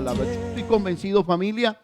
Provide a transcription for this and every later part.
palabra. Yo estoy convencido, familia,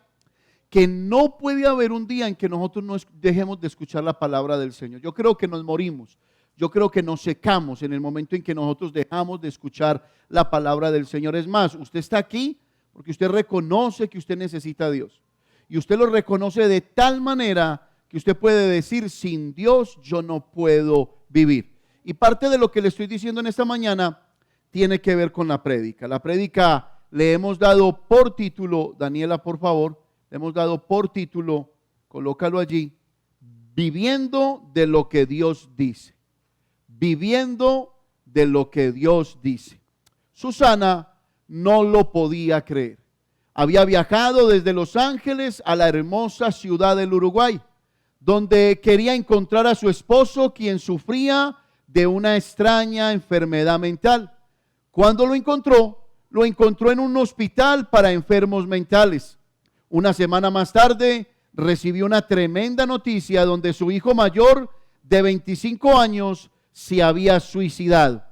que no puede haber un día en que nosotros no dejemos de escuchar la palabra del Señor. Yo creo que nos morimos, yo creo que nos secamos en el momento en que nosotros dejamos de escuchar la palabra del Señor. Es más, usted está aquí porque usted reconoce que usted necesita a Dios. Y usted lo reconoce de tal manera que usted puede decir, sin Dios yo no puedo vivir. Y parte de lo que le estoy diciendo en esta mañana tiene que ver con la prédica. La prédica le hemos dado por título, Daniela, por favor, le hemos dado por título, colócalo allí, viviendo de lo que Dios dice. Viviendo de lo que Dios dice. Susana no lo podía creer. Había viajado desde Los Ángeles a la hermosa ciudad del Uruguay, donde quería encontrar a su esposo, quien sufría de una extraña enfermedad mental. Cuando lo encontró en un hospital para enfermos mentales. Una semana más tarde recibió una tremenda noticia donde su hijo mayor de 25 años se había suicidado.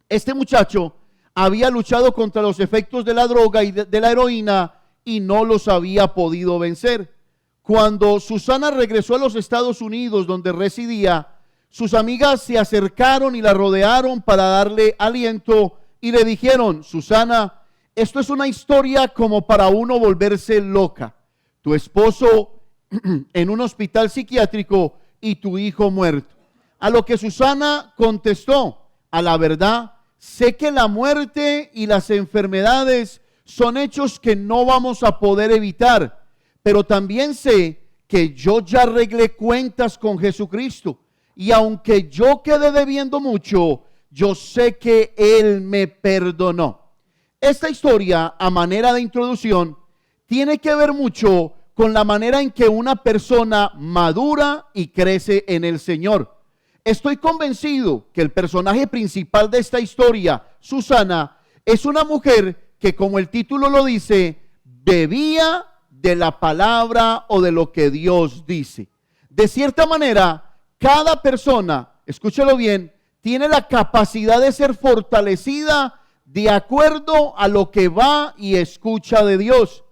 Este muchacho había luchado contra los efectos de la droga y de la heroína y no los había podido vencer. Cuando Susana regresó a los Estados Unidos, donde residía, sus amigas se acercaron y la rodearon para darle aliento y le dijeron: Susana, esto es una historia como para uno volverse loca. Tu esposo en un hospital psiquiátrico y tu hijo muerto. A lo que Susana contestó: a la verdad, sé que la muerte y las enfermedades son hechos que no vamos a poder evitar, pero también sé que yo ya arreglé cuentas con Jesucristo. Y aunque yo quedé debiendo mucho, yo sé que Él me perdonó. Esta historia, a manera de introducción, tiene que ver mucho con la manera en que una persona madura y crece en el Señor. Estoy convencido que el personaje principal de esta historia, Susana, es una mujer que, como el título lo dice, bebía de la palabra o de lo que Dios dice. De cierta manera, cada persona, escúchalo bien, tiene la capacidad de ser fortalecida de acuerdo a lo que va y escucha de Dios.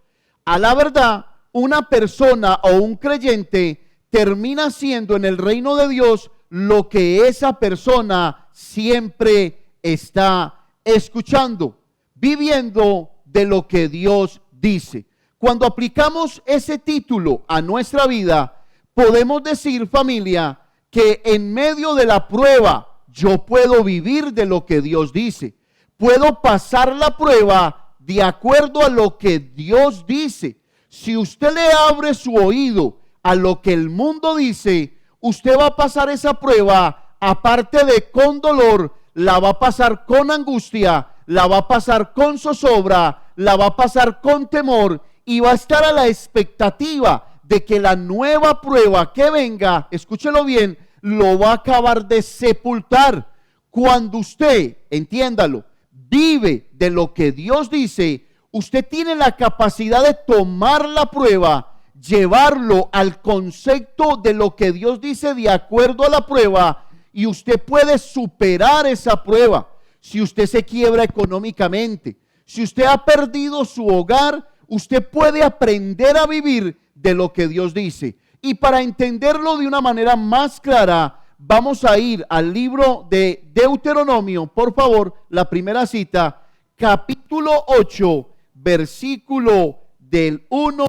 A la verdad, una persona o un creyente termina siendo en el reino de Dios lo que esa persona siempre está escuchando, viviendo de lo que Dios dice. Cuando aplicamos ese título a nuestra vida, podemos decir, familia, que en medio de la prueba yo puedo vivir de lo que Dios dice. Puedo pasar la prueba de acuerdo a lo que Dios dice. Si usted le abre su oído a lo que el mundo dice, usted va a pasar esa prueba, aparte de con dolor, la va a pasar con angustia, la va a pasar con zozobra, la va a pasar con temor y va a estar a la expectativa de que la nueva prueba que venga, escúchelo bien, lo va a acabar de sepultar. Cuando usted, entiéndalo, vive de lo que Dios dice, usted tiene la capacidad de tomar la prueba, llevarlo al concepto de lo que Dios dice de acuerdo a la prueba, y usted puede superar esa prueba. Si usted se quiebra económicamente, si usted ha perdido su hogar, usted puede aprender a vivir de lo que Dios dice. Y para entenderlo de una manera más clara, vamos a ir al libro de Deuteronomio, por favor, la primera cita, capítulo 8, versículo del 1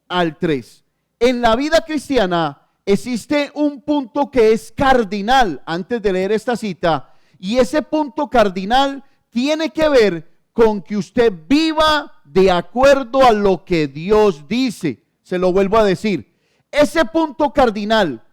al 3. En la vida cristiana existe un punto que es cardinal antes de leer esta cita, y ese punto cardinal tiene que ver con que usted viva de acuerdo a lo que Dios dice. Se lo vuelvo a decir. Ese punto cardinal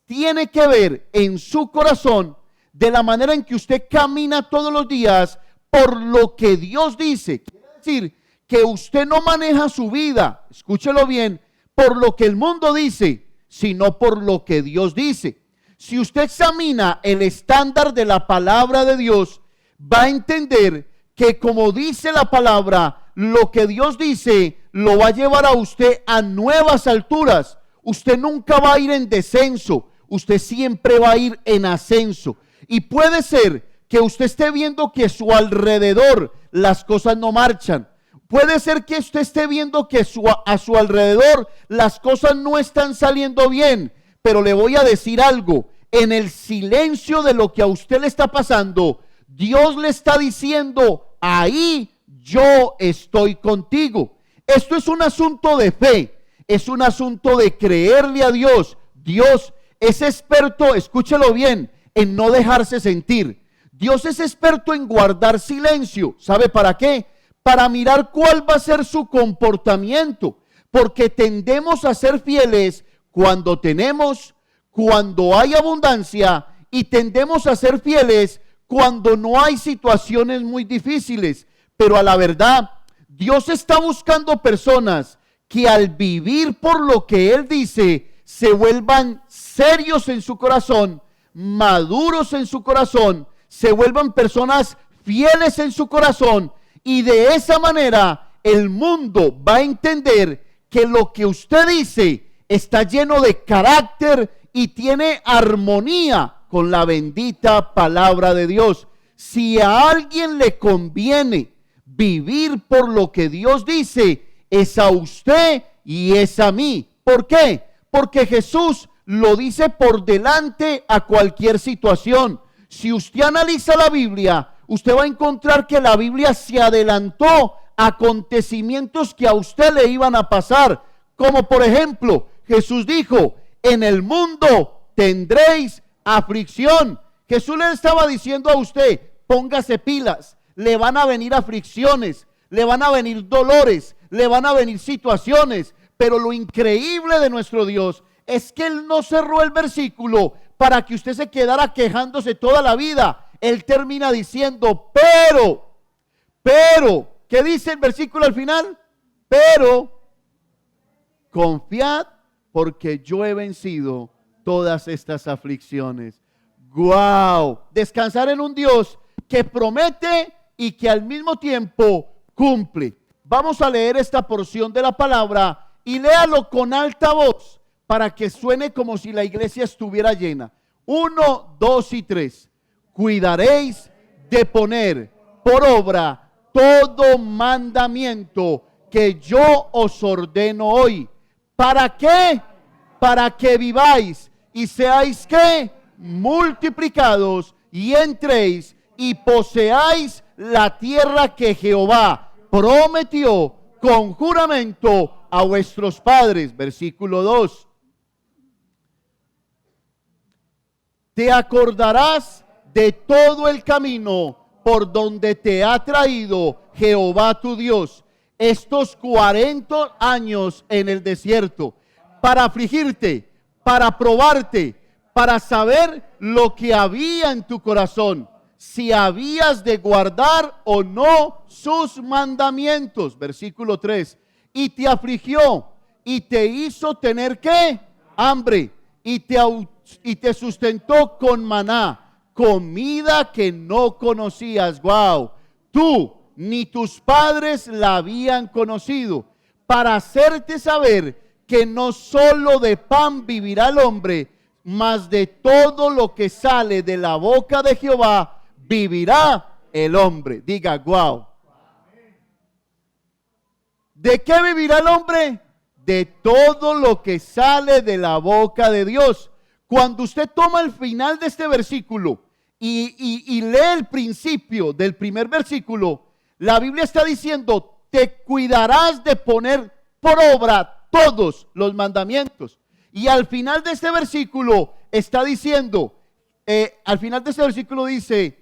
tiene que ver en su corazón de la manera en que usted camina todos los días por lo que Dios dice. Quiere decir que usted no maneja su vida, escúchelo bien, por lo que el mundo dice, sino por lo que Dios dice. Si usted examina el estándar de la palabra de Dios, va a entender que, como dice la palabra, lo que Dios dice lo va a llevar a usted a nuevas alturas. Usted nunca va a ir en descenso, usted siempre va a ir en ascenso. Y puede ser que usted esté viendo que a su alrededor las cosas no marchan. Puede ser que usted esté viendo que a su alrededor las cosas no están saliendo bien, pero le voy a decir algo. En el silencio de lo que a usted le está pasando, Dios le está diciendo, ahí yo estoy contigo. Esto es un asunto de fe, es un asunto de creerle a Dios. Dios es experto, escúchelo bien, en no dejarse sentir. Dios es experto en guardar silencio. ¿Sabe para qué? Para mirar cuál va a ser su comportamiento, porque tendemos a ser fieles cuando tenemos, cuando hay abundancia, y tendemos a ser fieles cuando no hay situaciones muy difíciles. Pero a la verdad, Dios está buscando personas que al vivir por lo que Él dice, se vuelvan serios en su corazón, maduros en su corazón, se vuelvan personas fieles en su corazón, y de esa manera el mundo va a entender que lo que usted dice está lleno de carácter y tiene armonía con la bendita palabra de Dios. Si a alguien le conviene vivir por lo que Dios dice, es a usted y es a mí. ¿Por qué? Porque Jesús lo dice por delante a cualquier situación. Si usted analiza la Biblia, usted va a encontrar que la Biblia se adelantó a acontecimientos que a usted le iban a pasar. Como por ejemplo, Jesús dijo, en el mundo tendréis aflicción. Jesús le estaba diciendo a usted, póngase pilas, le van a venir aflicciones, le van a venir dolores, le van a venir situaciones. Pero lo increíble de nuestro Dios es que Él no cerró el versículo para que usted se quedara quejándose toda la vida. Él termina diciendo, pero, ¿qué dice el versículo al final? Pero, confiad porque yo he vencido todas estas aflicciones. ¡Guau! Descansar en un Dios que promete y que al mismo tiempo cumple. Vamos a leer esta porción de la palabra y léalo con alta voz para que suene como si la iglesia estuviera llena. 1, 2 y 3. Cuidaréis de poner por obra todo mandamiento que yo os ordeno hoy. ¿Para qué? Para que viváis y seáis ¿qué? Multiplicados y entréis y poseáis la tierra que Jehová prometió con juramento a vuestros padres. Versículo 2. Te acordarás de todo el camino por donde te ha traído Jehová tu Dios estos 40 años en el desierto, para afligirte, para probarte, para saber lo que había en tu corazón, si habías de guardar o no sus mandamientos. Versículo 3. Y te afligió y te hizo tener ¿qué? Hambre, y te sustentó con maná, comida que no conocías. Wow, tú ni tus padres la habían conocido, para hacerte saber que no solo de pan vivirá el hombre, mas de todo lo que sale de la boca de Jehová vivirá el hombre. Diga, wow. ¿De qué vivirá el hombre? De todo lo que sale de la boca de Dios. Cuando usted toma el final de este versículo y lee el principio del primer versículo, la Biblia está diciendo, te cuidarás de poner por obra todos los mandamientos. Y al final de este versículo está diciendo, al final de este versículo dice,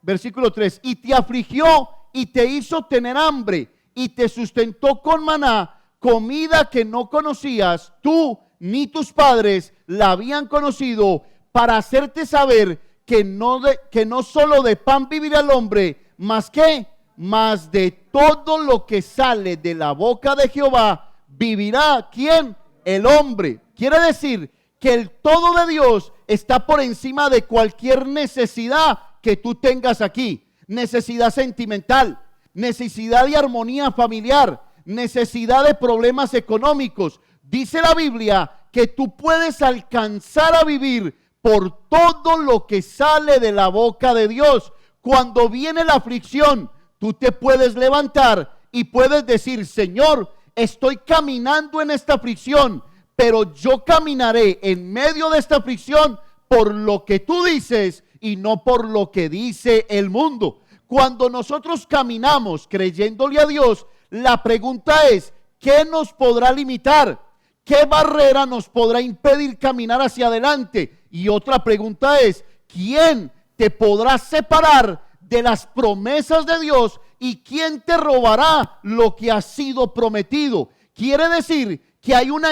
versículo 3, y te afligió y te hizo tener hambre y te sustentó con maná, comida que no conocías, tú ni tus padres la habían conocido, para hacerte saber que no solo de pan vivirá el hombre, más que, más de todo lo que sale de la boca de Jehová vivirá. ¿Quién? El hombre. Quiere decir que el todo de Dios está por encima de cualquier necesidad que tú tengas aquí. Necesidad sentimental, necesidad de armonía familiar, necesidad de problemas económicos. Dice la Biblia que tú puedes alcanzar a vivir por todo lo que sale de la boca de Dios. Cuando viene la aflicción, tú te puedes levantar y puedes decir: Señor, estoy caminando en esta aflicción, pero yo caminaré en medio de esta aflicción por lo que tú dices y no por lo que dice el mundo. Cuando nosotros caminamos creyéndole a Dios, la pregunta es: ¿qué nos podrá limitar? ¿Qué barrera nos podrá impedir caminar hacia adelante? Y otra pregunta es: ¿quién te podrá separar de las promesas de Dios y quién te robará lo que ha sido prometido? Quiere decir que hay una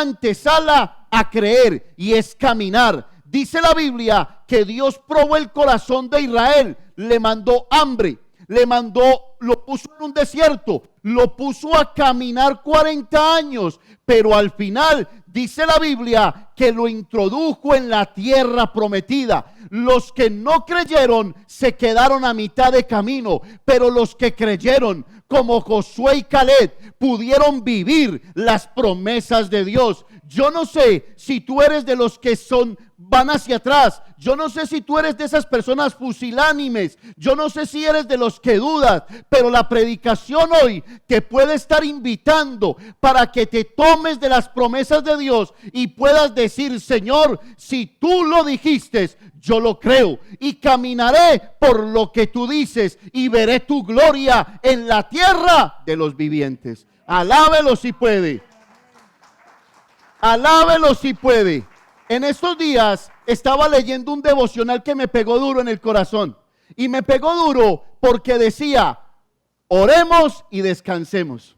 antesala a creer, y es caminar. Dice la Biblia que Dios probó el corazón de Israel, le mandó hambre, lo puso en un desierto, lo puso a caminar 40 años, pero al final dice la Biblia que lo introdujo en la tierra prometida. Los que no creyeron se quedaron a mitad de camino, pero los que creyeron, como Josué y Caleb, pudieron vivir las promesas de Dios. Yo no sé si tú eres de los que van hacia atrás. Yo no sé si tú eres de esas personas pusilánimes. Yo no sé si eres de los que dudas, pero la predicación hoy te puede estar invitando para que te tomes de las promesas de Dios y puedas decir: Señor, si tú lo dijiste, yo lo creo y caminaré por lo que tú dices y veré tu gloria en la tierra de los vivientes. Alábelo si puede. Alábelo si puede. En estos días estaba leyendo un devocional que me pegó duro en el corazón. Y me pegó duro porque decía: oremos y descansemos.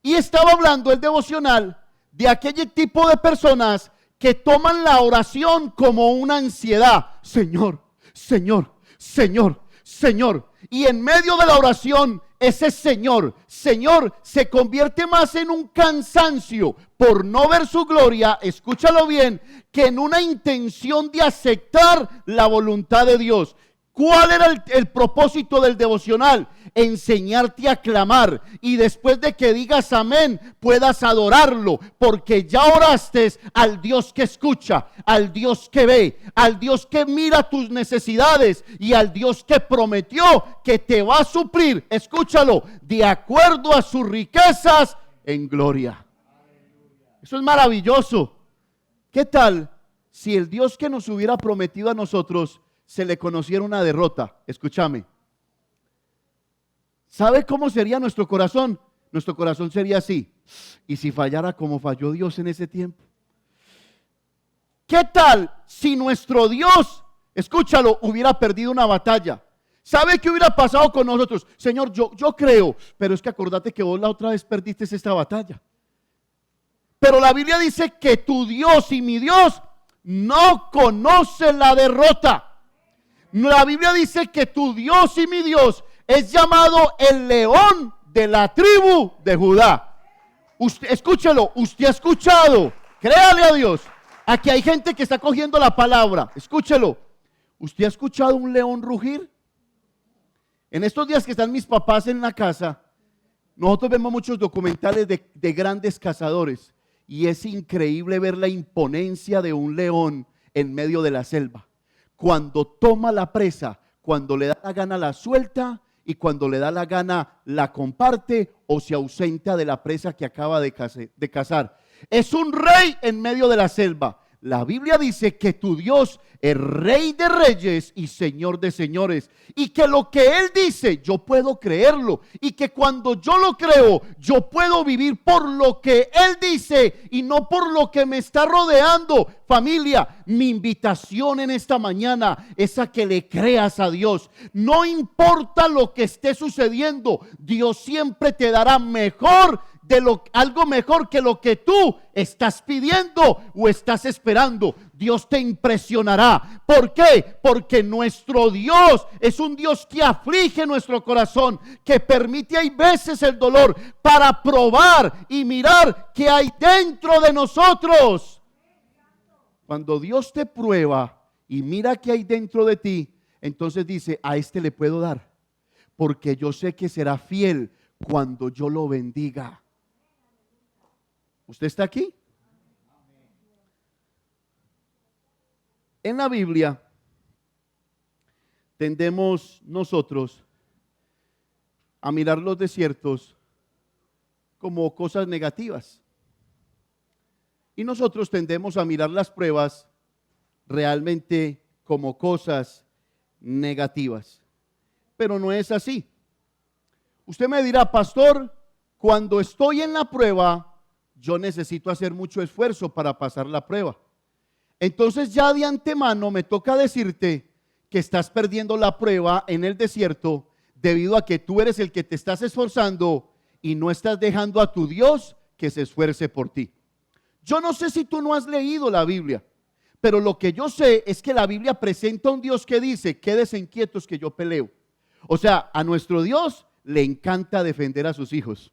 Y estaba hablando el devocional de aquel tipo de personas que toman la oración como una ansiedad. Señor, Señor, Señor, Señor. Y en medio de la oración, ese Señor se convierte más en un cansancio por no ver su gloria, escúchalo bien, que en una intención de aceptar la voluntad de Dios. ¿Cuál era el propósito del devocional? Enseñarte a clamar, y después de que digas amén, puedas adorarlo, porque ya oraste al Dios que escucha, al Dios que ve, al Dios que mira tus necesidades y al Dios que prometió que te va a suplir, escúchalo, de acuerdo a sus riquezas en gloria. Eso es maravilloso. ¿Qué tal si el Dios que nos hubiera prometido a nosotros se le conociera una derrota? Escúchame. ¿Sabe cómo sería nuestro corazón? Nuestro corazón sería así: ¿y si fallara como falló Dios en ese tiempo? ¿Qué tal si nuestro Dios, escúchalo, hubiera perdido una batalla? ¿Sabe qué hubiera pasado con nosotros? Señor, yo creo, pero es que acordate que vos la otra vez perdiste esta batalla. Pero la Biblia dice que tu Dios y mi Dios no conoce la derrota. La Biblia dice que tu Dios y mi Dios es llamado el león de la tribu de Judá. Usted, escúchelo, usted ha escuchado, créale a Dios. Aquí hay gente que está cogiendo la palabra, escúchelo. ¿Usted ha escuchado un león rugir? En estos días que están mis papás en la casa, nosotros vemos muchos documentales de grandes cazadores, y es increíble ver la imponencia de un león en medio de la selva. Cuando toma la presa, cuando le da la gana la suelta, y cuando le da la gana la comparte o se ausenta de la presa que acaba de cazar. Es un rey en medio de la selva. La Biblia dice que tu Dios es Rey de reyes y Señor de señores, y que lo que Él dice yo puedo creerlo, y que cuando yo lo creo yo puedo vivir por lo que Él dice y no por lo que me está rodeando. Familia, mi invitación en esta mañana es a que le creas a Dios. No importa lo que esté sucediendo, Dios siempre te dará algo mejor que lo que tú estás pidiendo o estás esperando. Dios te impresionará. ¿Por qué? Porque nuestro Dios es un Dios que aflige nuestro corazón, que permite hay veces el dolor para probar y mirar qué hay dentro de nosotros. Cuando Dios te prueba y mira qué hay dentro de ti, entonces dice: a este le puedo dar, porque yo sé que será fiel cuando yo lo bendiga. ¿Usted está aquí? En la Biblia tendemos nosotros a mirar los desiertos como cosas negativas. Y nosotros tendemos a mirar las pruebas realmente como cosas negativas. Pero no es así. Usted me dirá, pastor, cuando estoy en la prueba, yo necesito hacer mucho esfuerzo para pasar la prueba. Entonces ya de antemano me toca decirte que estás perdiendo la prueba en el desierto debido a que tú eres el que te estás esforzando y no estás dejando a tu Dios que se esfuerce por ti. Yo no sé si tú no has leído la Biblia, pero lo que yo sé es que la Biblia presenta a un Dios que dice, quédense inquietos que yo peleo. O sea, a nuestro Dios le encanta defender a sus hijos.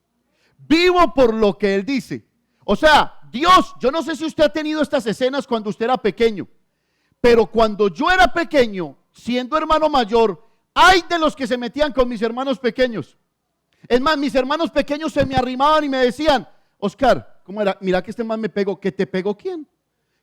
Vivo por lo que Él dice. O sea, Dios, yo no sé si usted ha tenido estas escenas cuando usted era pequeño, pero cuando yo era pequeño, siendo hermano mayor, hay de los que se metían con mis hermanos pequeños. Es más, mis hermanos pequeños se me arrimaban y me decían, Oscar, ¿cómo era? Mira que este man me pegó. ¿Que te pegó quién?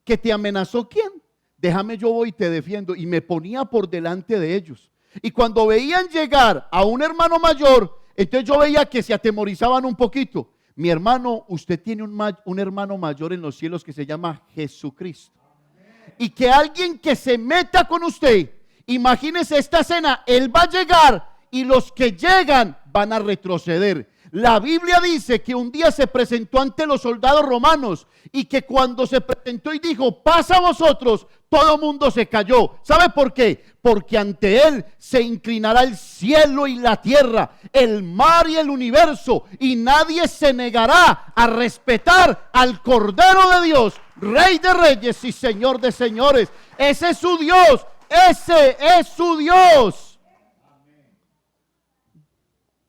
¿Que te amenazó quién? Déjame, yo voy y te defiendo. Y me ponía por delante de ellos. Y cuando veían llegar a un hermano mayor, entonces yo veía que se atemorizaban un poquito. Mi hermano, usted tiene un hermano mayor en los cielos que se llama Jesucristo. Y que alguien que se meta con usted, imagínese esta escena, Él va a llegar y los que llegan van a retroceder. La Biblia dice que un día se presentó ante los soldados romanos y que cuando se presentó y dijo, pasa a vosotros, todo mundo se cayó. ¿Sabe por qué? Porque ante Él se inclinará el cielo y la tierra, el mar y el universo, y nadie se negará a respetar al Cordero de Dios, Rey de reyes y Señor de señores. Ese es su Dios, ese es su Dios.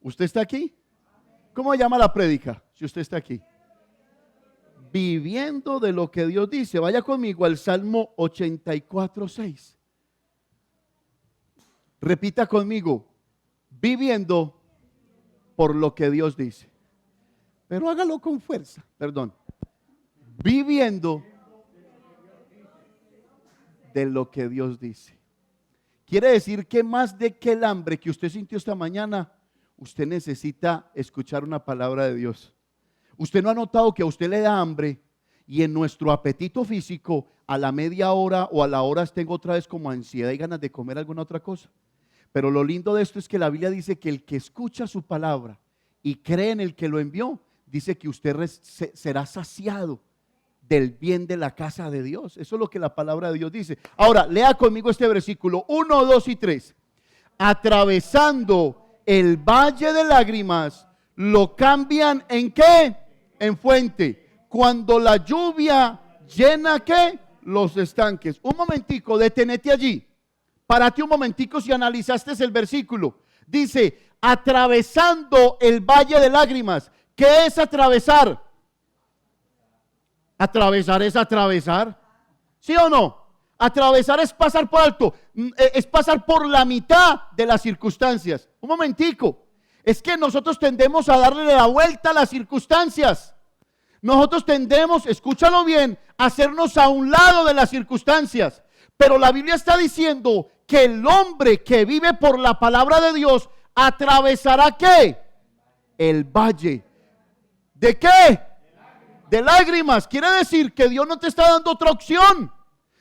¿Usted está aquí? ¿Cómo llama la prédica si usted está aquí? Viviendo de lo que Dios dice. Vaya conmigo al Salmo 84:6. Repita conmigo, viviendo por lo que Dios dice. Pero hágalo con fuerza, perdón. Viviendo de lo que Dios dice. Quiere decir que más de que el hambre que usted sintió esta mañana, usted necesita escuchar una palabra de Dios. Usted no ha notado que a usted le da hambre y en nuestro apetito físico a la media hora o a la hora tengo otra vez como ansiedad y ganas de comer alguna otra cosa. Pero lo lindo de esto es que la Biblia dice que el que escucha su palabra y cree en el que lo envió, dice que usted será saciado del bien de la casa de Dios. Eso es lo que la palabra de Dios dice. Ahora, lea conmigo este versículo 1, 2 y 3. Atravesando el valle de lágrimas, lo cambian ¿en qué? En fuente. Cuando la lluvia llena ¿qué? Los estanques. Un momentico, detenete allí. Párate un momentico si analizaste el versículo. Dice, atravesando el valle de lágrimas. ¿Qué es atravesar? Atravesar es atravesar. ¿Sí o no? Atravesar es pasar por alto, es pasar por la mitad de las circunstancias. Un momentico, es que nosotros tendemos a darle la vuelta a las circunstancias. Nosotros tendemos, escúchalo bien, a hacernos a un lado de las circunstancias. Pero la Biblia está diciendo que el hombre que vive por la palabra de Dios atravesará ¿qué? El valle. ¿De qué? De lágrimas. Quiere decir que Dios no te está dando otra opción.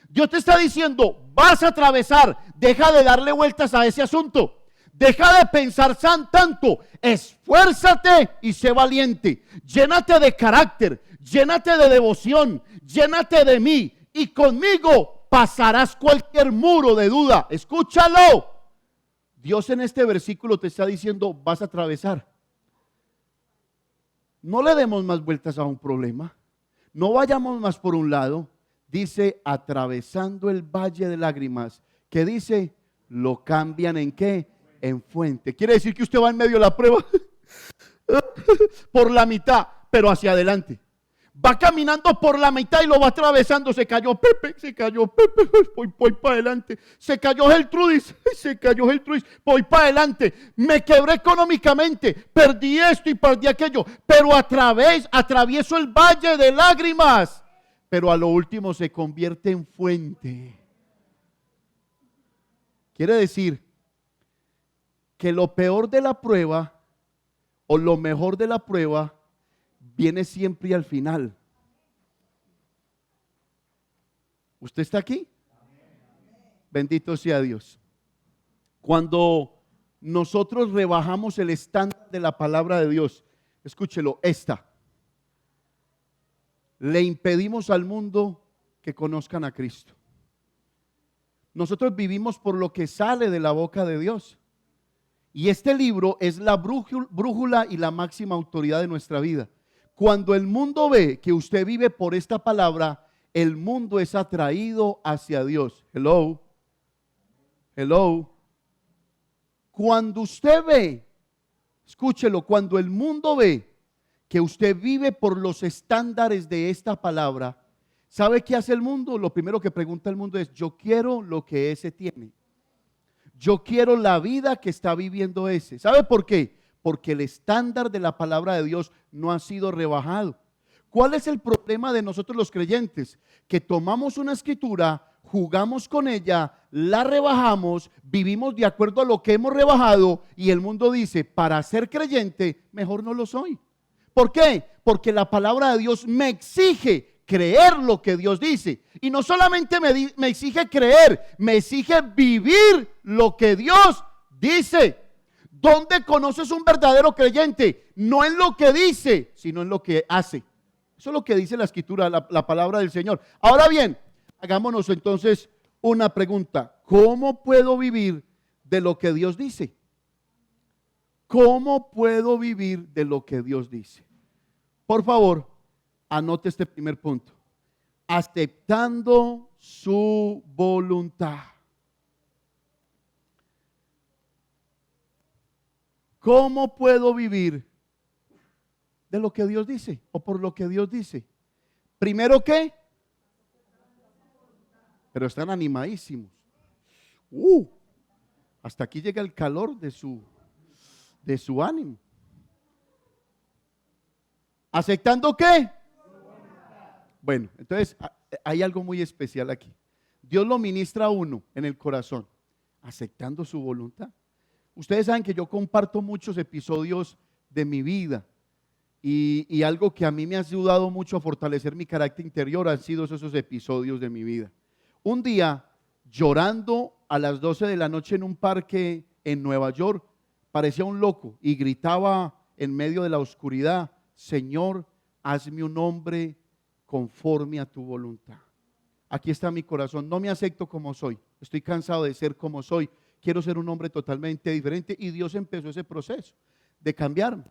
Dios te está diciendo, vas a atravesar, deja de darle vueltas a ese asunto. Deja de pensar tanto, esfuérzate y sé valiente. Llénate de carácter, llénate de devoción, llénate de mí y conmigo pasarás cualquier muro de duda. Escúchalo. Dios en este versículo te está diciendo, vas a atravesar. No le demos más vueltas a un problema. No vayamos más por un lado. Dice, atravesando el valle de lágrimas. ¿Qué dice? Lo cambian ¿en qué? En fuente. Quiere decir que usted va en medio de la prueba por la mitad, pero hacia adelante. Va caminando por la mitad y lo va atravesando. Se cayó Pepe, voy para adelante. Se cayó Geltrudis, voy para adelante. Me quebré económicamente, perdí esto y perdí aquello, pero atravieso el valle de lágrimas. Pero a lo último se convierte en fuente. Quiere decir que lo peor de la prueba o lo mejor de la prueba viene siempre al final. ¿Usted está aquí? Bendito sea Dios. Cuando nosotros rebajamos el estándar de la palabra de Dios, escúchelo, le impedimos al mundo que conozcan a Cristo. Nosotros vivimos por lo que sale de la boca de Dios. Y este libro es la brújula y la máxima autoridad de nuestra vida. Cuando el mundo ve que usted vive por esta palabra, el mundo es atraído hacia Dios. Hello. Cuando usted ve, escúchelo, cuando el mundo ve que usted vive por los estándares de esta palabra, ¿sabe qué hace el mundo? Lo primero que pregunta el mundo es: yo quiero lo que ese tiene. Yo quiero la vida que está viviendo ese. ¿Sabe por qué? Porque el estándar de la palabra de Dios no ha sido rebajado. ¿Cuál es el problema de nosotros los creyentes? Que tomamos una escritura, jugamos con ella, la rebajamos, vivimos de acuerdo a lo que hemos rebajado y el mundo dice: para ser creyente, mejor no lo soy. ¿Por qué? Porque la palabra de Dios me exige creer lo que Dios dice. Y no solamente me exige creer, me exige vivir lo que Dios dice. ¿Dónde conoces un verdadero creyente? No en lo que dice, sino en lo que hace. Eso es lo que dice la escritura, la palabra del Señor. Ahora bien, hagámonos entonces una pregunta. ¿Cómo puedo vivir de lo que Dios dice? ¿Cómo puedo vivir de lo que Dios dice? Por favor, anote este primer punto. Aceptando su voluntad. ¿Cómo puedo vivir de lo que Dios dice o por lo que Dios dice? Primero, ¿qué? Pero están animadísimos. Hasta aquí llega el calor de su ánimo. ¿Aceptando qué? Bueno, entonces hay algo muy especial aquí. Dios lo ministra a uno en el corazón, aceptando su voluntad. Ustedes saben que yo comparto muchos episodios de mi vida y algo que a mí me ha ayudado mucho a fortalecer mi carácter interior han sido esos episodios de mi vida. Un día, llorando a las 12 de la noche en un parque en Nueva York, parecía un loco y gritaba en medio de la oscuridad: Señor, hazme un hombre conforme a tu voluntad. Aquí está mi corazón, no me acepto como soy, estoy cansado de ser como soy, quiero ser un hombre totalmente diferente. Y Dios empezó ese proceso de cambiarme.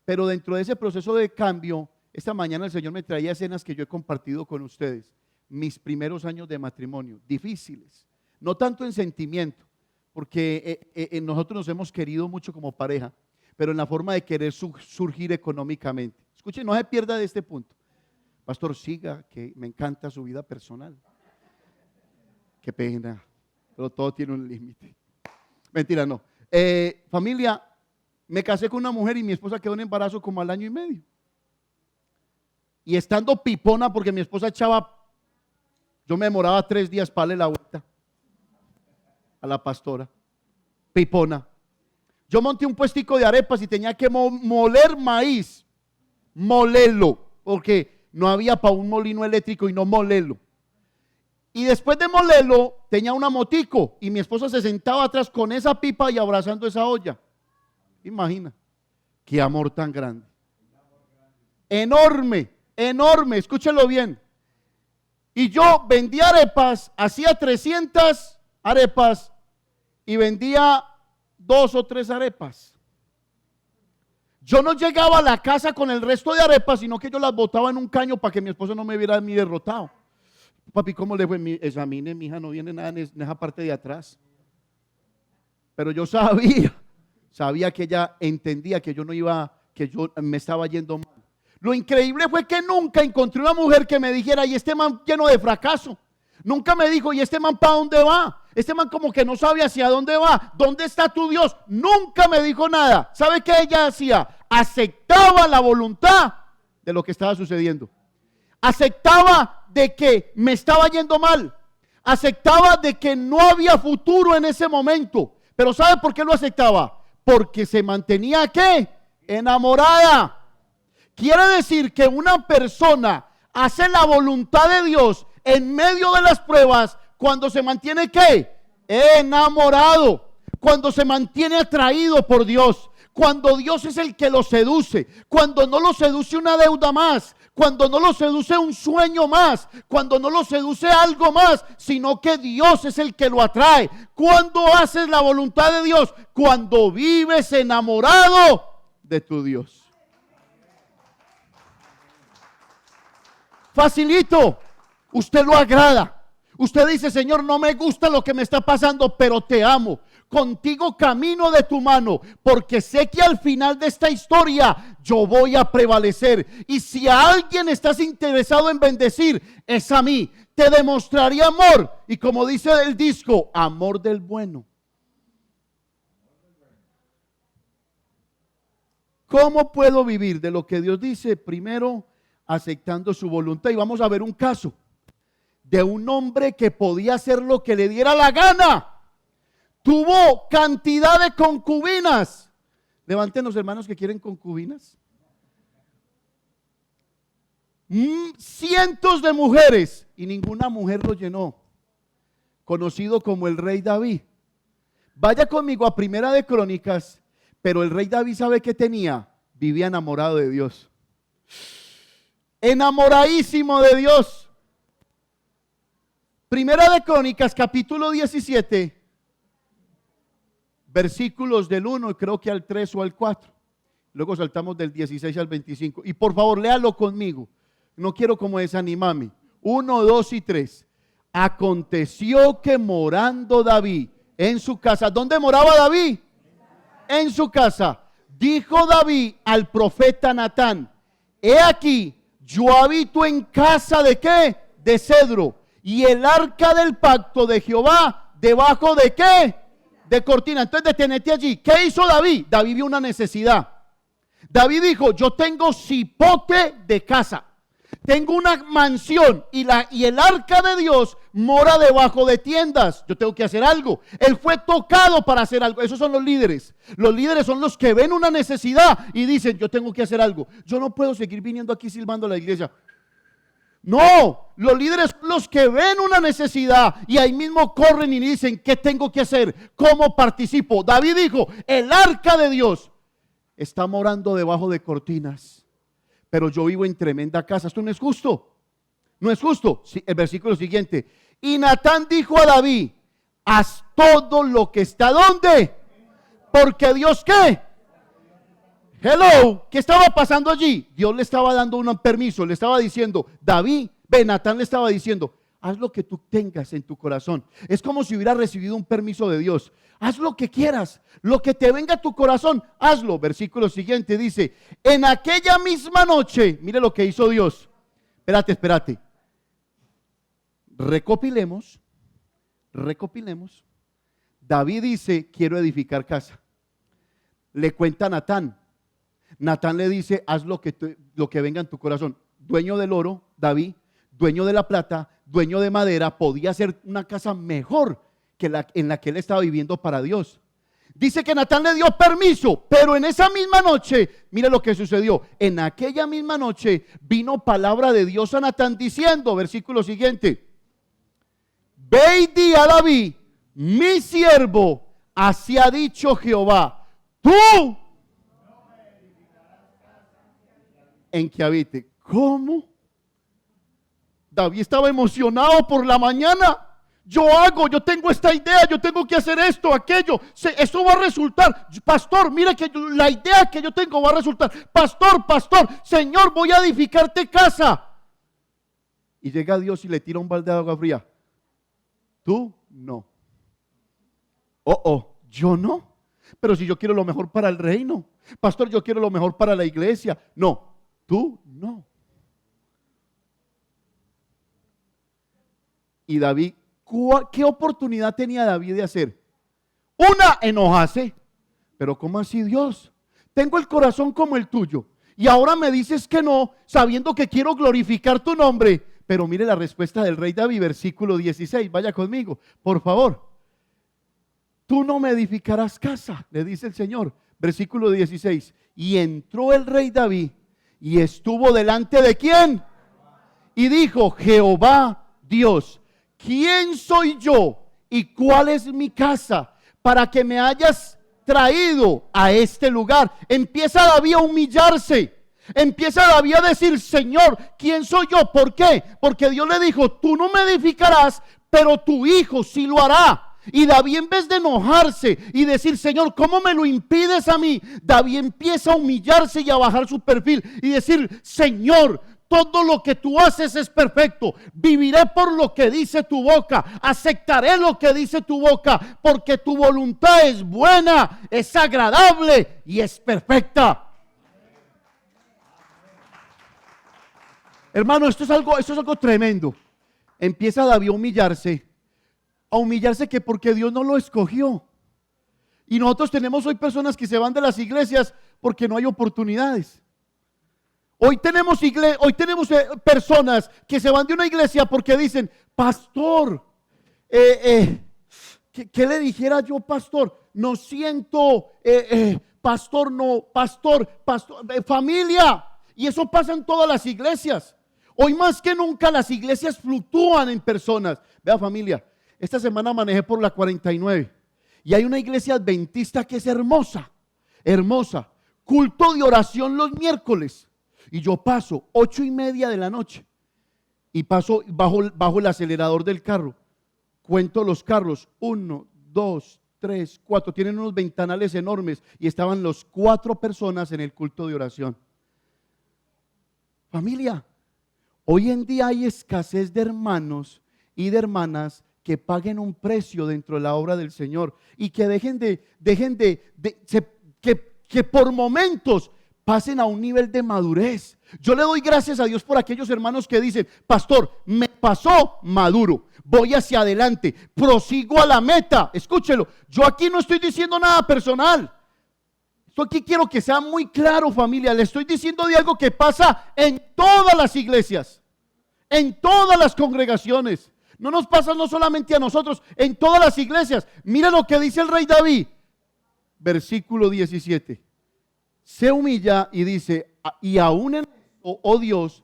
Pero dentro de ese proceso de cambio, esta mañana el Señor me traía escenas que yo he compartido con ustedes. Mis primeros años de matrimonio, difíciles, no tanto en sentimiento, porque nosotros nos hemos querido mucho como pareja, pero en la forma de querer surgir económicamente. Escuchen, no se pierda de este punto. Pastor, siga, que me encanta su vida personal. Qué pena, pero todo tiene un límite. Mentira, no. Familia, me casé con una mujer y mi esposa quedó en embarazo como al año y medio. Y estando pipona, porque mi esposa echaba, yo me demoraba 3 días para darle la vuelta a la pastora, pipona. Yo monté un puestico de arepas y tenía que moler maíz, molerlo, porque no había para un molino eléctrico y no molerlo. Y después de molerlo, tenía una motico y mi esposa se sentaba atrás con esa pipa y abrazando esa olla. Imagina, qué amor tan grande. Enorme, enorme, escúchelo bien. Y yo vendía arepas, hacía 300 arepas y vendía 2 o 3 arepas. Yo no llegaba a la casa con el resto de arepas, sino que yo las botaba en un caño para que mi esposo no me viera a mí derrotado. Papi, ¿cómo le fue? Examine, mi hija, no viene nada en esa parte de atrás. Pero yo sabía que ella entendía que yo no iba, que yo me estaba yendo mal. Lo increíble fue que nunca encontré una mujer que me dijera: y este man lleno de fracaso. Nunca me dijo: ¿y este man para dónde va? Este man como que no sabe hacia dónde va. ¿Dónde está tu Dios? Nunca me dijo nada. ¿Sabe qué ella hacía? Aceptaba la voluntad de lo que estaba sucediendo. Aceptaba de que me estaba yendo mal. Aceptaba de que no había futuro en ese momento. Pero ¿sabe por qué lo aceptaba? Porque se mantenía, ¿qué? enamorada. Quiere decir que una persona hace la voluntad de Dios en medio de las pruebas cuando se mantiene ¿qué? Enamorado, cuando se mantiene atraído por Dios, cuando Dios es el que lo seduce, cuando no lo seduce una deuda más, cuando no lo seduce un sueño más, cuando no lo seduce algo más, sino que Dios es el que lo atrae. Cuando haces la voluntad de Dios, cuando vives enamorado de tu Dios. Facilito, usted lo agrada. Usted dice, Señor, no me gusta lo que me está pasando, pero te amo. Contigo camino de tu mano, porque sé que al final de esta historia yo voy a prevalecer. Y si a alguien estás interesado en bendecir, es a mí. Te demostraré amor. Y como dice el disco, amor del bueno. ¿Cómo puedo vivir de lo que Dios dice? Primero, aceptando su voluntad. Y vamos a ver un caso de un hombre que podía hacer lo que le diera la gana. Tuvo cantidad de concubinas. Levanten los hermanos que quieren concubinas. Cientos de mujeres y ninguna mujer lo llenó. Conocido como el rey David. Vaya conmigo a Primera de Crónicas. Pero el rey David, ¿sabe qué tenía? Vivía enamorado de Dios. Enamoradísimo de Dios. Primera de Crónicas, capítulo 17, versículos del 1 y creo que al 3 o al 4. Luego saltamos del 16 al 25. Y por favor, léalo conmigo. No quiero como desanimarme. 1, 2 y 3. Aconteció que morando David en su casa. ¿Dónde moraba David? En su casa. Dijo David al profeta Natán: he aquí, yo habito en casa ¿de qué? De cedro. Y el arca del pacto de Jehová, ¿debajo de qué? De cortina. Entonces detenete allí. ¿Qué hizo David? David vio una necesidad. David dijo: yo tengo cipote de casa, tengo una mansión y el arca de Dios mora debajo de tiendas. Yo tengo que hacer algo. Él fue tocado para hacer algo. Esos son los líderes. Los líderes son los que ven una necesidad y dicen: yo tengo que hacer algo. Yo no puedo seguir viniendo aquí silbando a la iglesia. No, los líderes son los que ven una necesidad y ahí mismo corren y dicen: ¿qué tengo que hacer? ¿Cómo participo? David dijo: el arca de Dios está morando debajo de cortinas, pero yo vivo en tremenda casa. Esto no es justo. No es justo. Sí, el versículo siguiente. Y Natán dijo a David: haz todo lo que está ¿dónde? Porque Dios ¿qué? Hello, ¿qué estaba pasando allí? Dios le estaba dando un permiso, le estaba diciendo: David, Natán le estaba diciendo: haz lo que tú tengas en tu corazón. Es como si hubiera recibido un permiso de Dios. Haz lo que quieras, lo que te venga a tu corazón, hazlo. Versículo siguiente dice: en aquella misma noche, mire lo que hizo Dios. Espérate. Recopilemos. David dice: quiero edificar casa. Le cuenta a Natán. Natán le dice: haz lo que venga en tu corazón. Dueño del oro, David, dueño de la plata, dueño de madera, podía hacer una casa mejor que en la que él estaba viviendo para Dios. Dice que Natán le dio permiso, pero en esa misma noche, mire lo que sucedió. En aquella misma noche vino palabra de Dios a Natán diciendo, versículo siguiente: ve y di a David, mi siervo, así ha dicho Jehová, tú en que habite. ¿Cómo? David estaba emocionado por la mañana. Yo tengo esta idea, yo tengo que hacer esto, aquello. Esto va a resultar. Pastor, mira que la idea que yo tengo va a resultar. Pastor, Señor, voy a edificarte casa. Y llega Dios y le tira un balde de agua fría. Tú no. Yo no. Pero si yo quiero lo mejor para el reino. Pastor, yo quiero lo mejor para la iglesia. No. Tú no. Y David, ¿qué oportunidad tenía David de hacer? Una, enojarse. Pero ¿cómo así, Dios? Tengo el corazón como el tuyo y ahora me dices que no, sabiendo que quiero glorificar tu nombre. Pero mire la respuesta del rey David, versículo 16. Vaya conmigo, por favor. Tú no me edificarás casa, le dice el Señor. Versículo 16. Y entró el rey David y estuvo delante de ¿quién? Y dijo: Jehová Dios, ¿quién soy yo y cuál es mi casa para que me hayas traído a este lugar? Empieza David a humillarse. Empieza David a decir: Señor, ¿quién soy yo? ¿Por qué? Porque Dios le dijo: tú no me edificarás, pero tu hijo sí lo hará. Y David, en vez de enojarse y decir: Señor, ¿cómo me lo impides a mí?, David empieza a humillarse y a bajar su perfil y decir: Señor, todo lo que tú haces es perfecto. Viviré por lo que dice tu boca. Aceptaré lo que dice tu boca, porque tu voluntad es buena, es agradable y es perfecta. Hermano, esto es algo tremendo. Empieza David a humillarse que porque Dios no lo escogió. Y nosotros tenemos hoy personas que se van de las iglesias porque no hay oportunidades. Hoy tenemos personas que se van de una iglesia porque dicen: pastor, ¿qué le dijera yo, pastor? No siento, pastor, no, pastor, familia. Y eso pasa en todas las iglesias. Hoy más que nunca las iglesias fluctúan en personas. Vea, familia, esta semana manejé por la 49 y hay una iglesia adventista que es hermosa, hermosa. Culto de oración los miércoles. Y yo paso 8:30 de la noche y paso bajo el acelerador del carro. Cuento los carros: 1, 2, 3, 4. Tienen unos ventanales enormes y estaban los 4 personas en el culto de oración. Familia, hoy en día hay escasez de hermanos y de hermanas que paguen un precio dentro de la obra del Señor y que que por momentos pasen a un nivel de madurez. Yo le doy gracias a Dios por aquellos hermanos que dicen: pastor, me pasó, maduro, voy hacia adelante, prosigo a la meta. Escúchelo, yo aquí no estoy diciendo nada personal. Esto aquí quiero que sea muy claro, familia. Le estoy diciendo de algo que pasa en todas las iglesias, en todas las congregaciones. No nos pasa no solamente a nosotros, en todas las iglesias. Mira lo que dice el rey David. Versículo 17. Se humilla y dice: y aún en esto, oh Dios,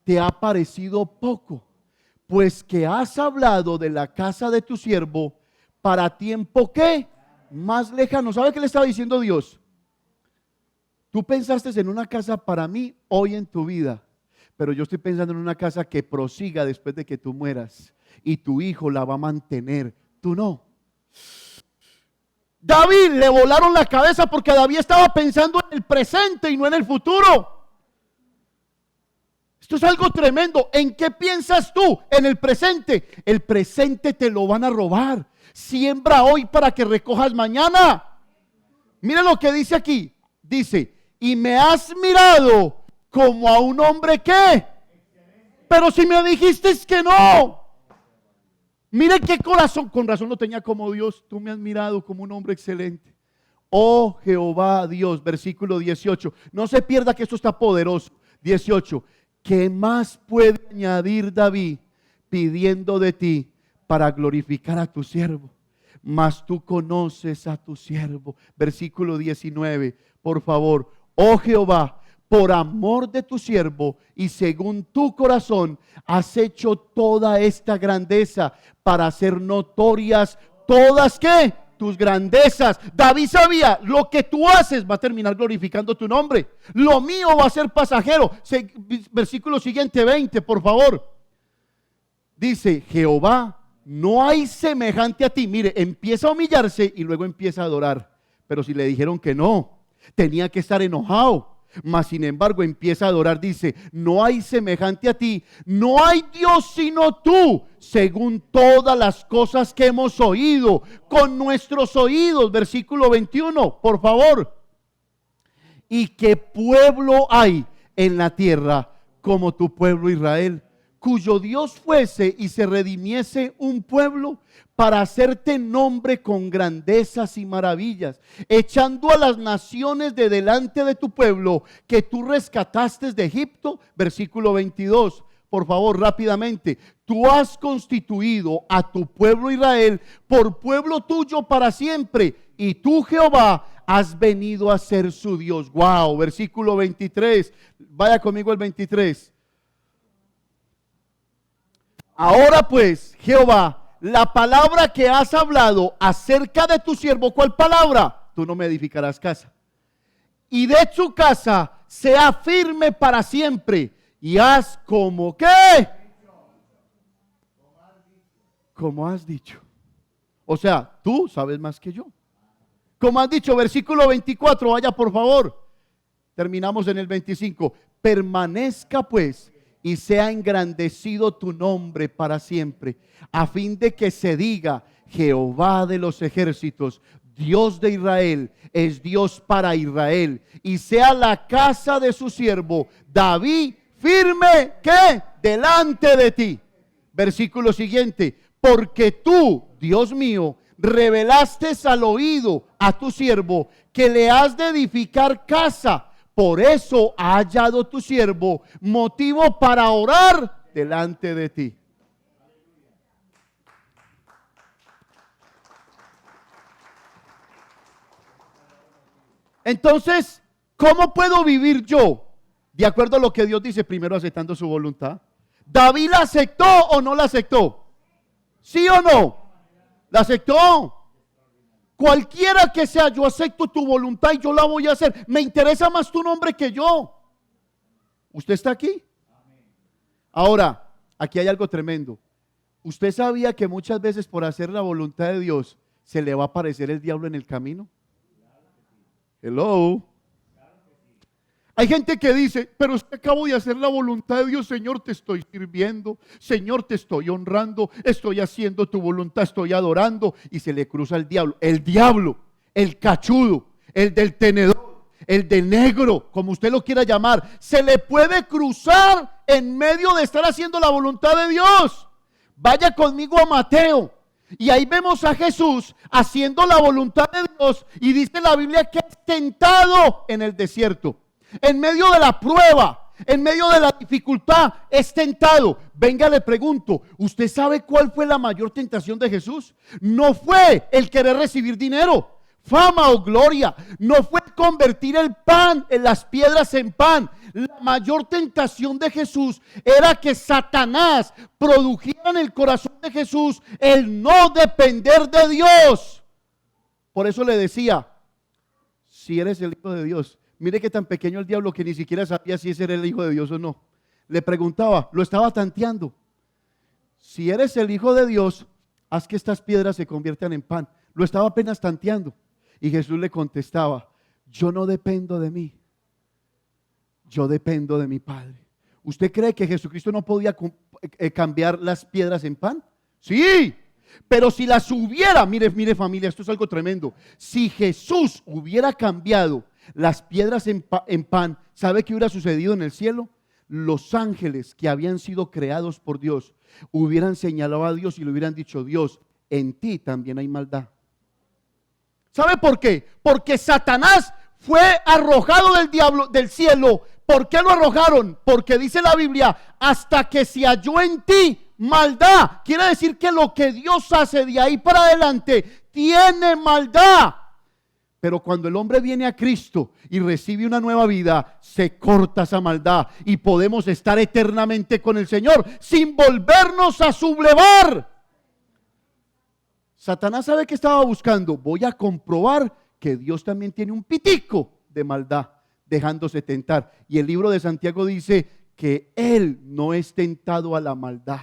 te ha parecido poco, pues que has hablado de la casa de tu siervo para tiempo que más lejano. ¿Sabe qué le estaba diciendo Dios? Tú pensaste en una casa para mí hoy en tu vida, pero yo estoy pensando en una casa que prosiga después de que tú mueras y tu hijo la va a mantener, tú no. David le volaron la cabeza porque David estaba pensando en el presente y no en el futuro. Esto es algo tremendo. ¿En qué piensas tú? En el presente. El presente te lo van a robar. Siembra hoy para que recojas mañana. Mira lo que dice aquí. Dice: y me has mirado como a un hombre que, pero si me dijiste que no. Mire qué corazón, con razón lo tenía como Dios. Tú me has mirado como un hombre excelente. Oh Jehová Dios, versículo 18. No se pierda que esto está poderoso. 18. ¿Qué más puede añadir David pidiendo de ti para glorificar a tu siervo? Mas tú conoces a tu siervo. Versículo 19. Por favor, oh Jehová, por amor de tu siervo y según tu corazón, has hecho toda esta grandeza para hacer notorias todas, ¿qué? Tus grandezas. David sabía: lo que tú haces va a terminar glorificando tu nombre. Lo mío va a ser pasajero. Versículo siguiente, 20, por favor. Dice: Jehová, no hay semejante a ti. Mire, empieza a humillarse y luego empieza a adorar. Pero si le dijeron que no, tenía que estar enojado. Mas sin embargo empieza a adorar. Dice: no hay semejante a ti, no hay Dios sino tú, según todas las cosas que hemos oído con nuestros oídos. Versículo 21, por favor. ¿Y qué pueblo hay en la tierra como tu pueblo Israel, cuyo Dios fuese y se redimiese un pueblo para hacerte nombre con grandezas y maravillas, echando a las naciones de delante de tu pueblo que tú rescataste de Egipto? Versículo 22, por favor, rápidamente. Tú has constituido a tu pueblo Israel por pueblo tuyo para siempre, y tú, Jehová, has venido a ser su Dios. Wow, versículo 23. Vaya conmigo el 23. Ahora pues, Jehová, la palabra que has hablado acerca de tu siervo, ¿cuál palabra? Tú no me edificarás casa. Y de su casa sea firme para siempre. Y haz como ¿qué? Como has dicho. O sea, tú sabes más que yo. Como has dicho, versículo 24, vaya por favor. Terminamos en el 25. Permanezca pues y sea engrandecido tu nombre para siempre, a fin de que se diga: Jehová de los ejércitos, Dios de Israel, es Dios para Israel, y sea la casa de su siervo David firme, ¿qué? Delante de ti. Versículo siguiente: porque tú, Dios mío, revelaste al oído a tu siervo que le has de edificar casa. Por eso ha hallado tu siervo motivo para orar delante de ti. Entonces, ¿cómo puedo vivir yo? De acuerdo a lo que Dios dice, primero aceptando su voluntad. ¿David la aceptó o no la aceptó? ¿Sí o no? La aceptó. Cualquiera que sea, yo acepto tu voluntad y yo la voy a hacer. Me interesa más tu nombre que yo. ¿Usted está aquí? Ahora, aquí hay algo tremendo. ¿Usted sabía que muchas veces por hacer la voluntad de Dios se le va a aparecer el diablo en el camino? Hello. Hay gente que dice, pero es que acabo de hacer la voluntad de Dios, Señor, te estoy sirviendo, Señor, te estoy honrando, estoy haciendo tu voluntad, estoy adorando, y se le cruza el diablo, el cachudo, el del tenedor, el de negro, como usted lo quiera llamar, se le puede cruzar en medio de estar haciendo la voluntad de Dios. Vaya conmigo a Mateo. Y ahí vemos a Jesús haciendo la voluntad de Dios, y dice la Biblia que es tentado en el desierto. En medio de la prueba, en medio de la dificultad, es tentado. Venga, le pregunto, ¿usted sabe cuál fue la mayor tentación de Jesús? No fue el querer recibir dinero, fama o gloria. No fue convertir el pan, en las piedras en pan. La mayor tentación de Jesús era que Satanás produjera en el corazón de Jesús el no depender de Dios. Por eso le decía, si eres el Hijo de Dios. Mire que tan pequeño el diablo que ni siquiera sabía si ese era el Hijo de Dios o no. Le preguntaba, lo estaba tanteando. Si eres el Hijo de Dios, haz que estas piedras se conviertan en pan. Lo estaba apenas tanteando. Y Jesús le contestaba, yo no dependo de mí. Yo dependo de mi Padre. ¿Usted cree que Jesucristo no podía cambiar las piedras en pan? Sí. Pero si las hubiera, mire familia, esto es algo tremendo. Si Jesús hubiera cambiado las piedras en pan, ¿sabe qué hubiera sucedido en el cielo? Los ángeles que habían sido creados por Dios hubieran señalado a Dios y le hubieran dicho, Dios, en ti también hay maldad. ¿Sabe por qué? Porque Satanás fue arrojado del cielo. ¿Por qué lo arrojaron? Porque dice la Biblia, hasta que se halló en ti maldad. Quiere decir que lo que Dios hace de ahí para adelante tiene maldad. Pero cuando el hombre viene a Cristo y recibe una nueva vida, se corta esa maldad y podemos estar eternamente con el Señor sin volvernos a sublevar. Satanás sabe que estaba buscando. Voy a comprobar que Dios también tiene un pitico de maldad dejándose tentar. Y el libro de Santiago dice que Él no es tentado a la maldad.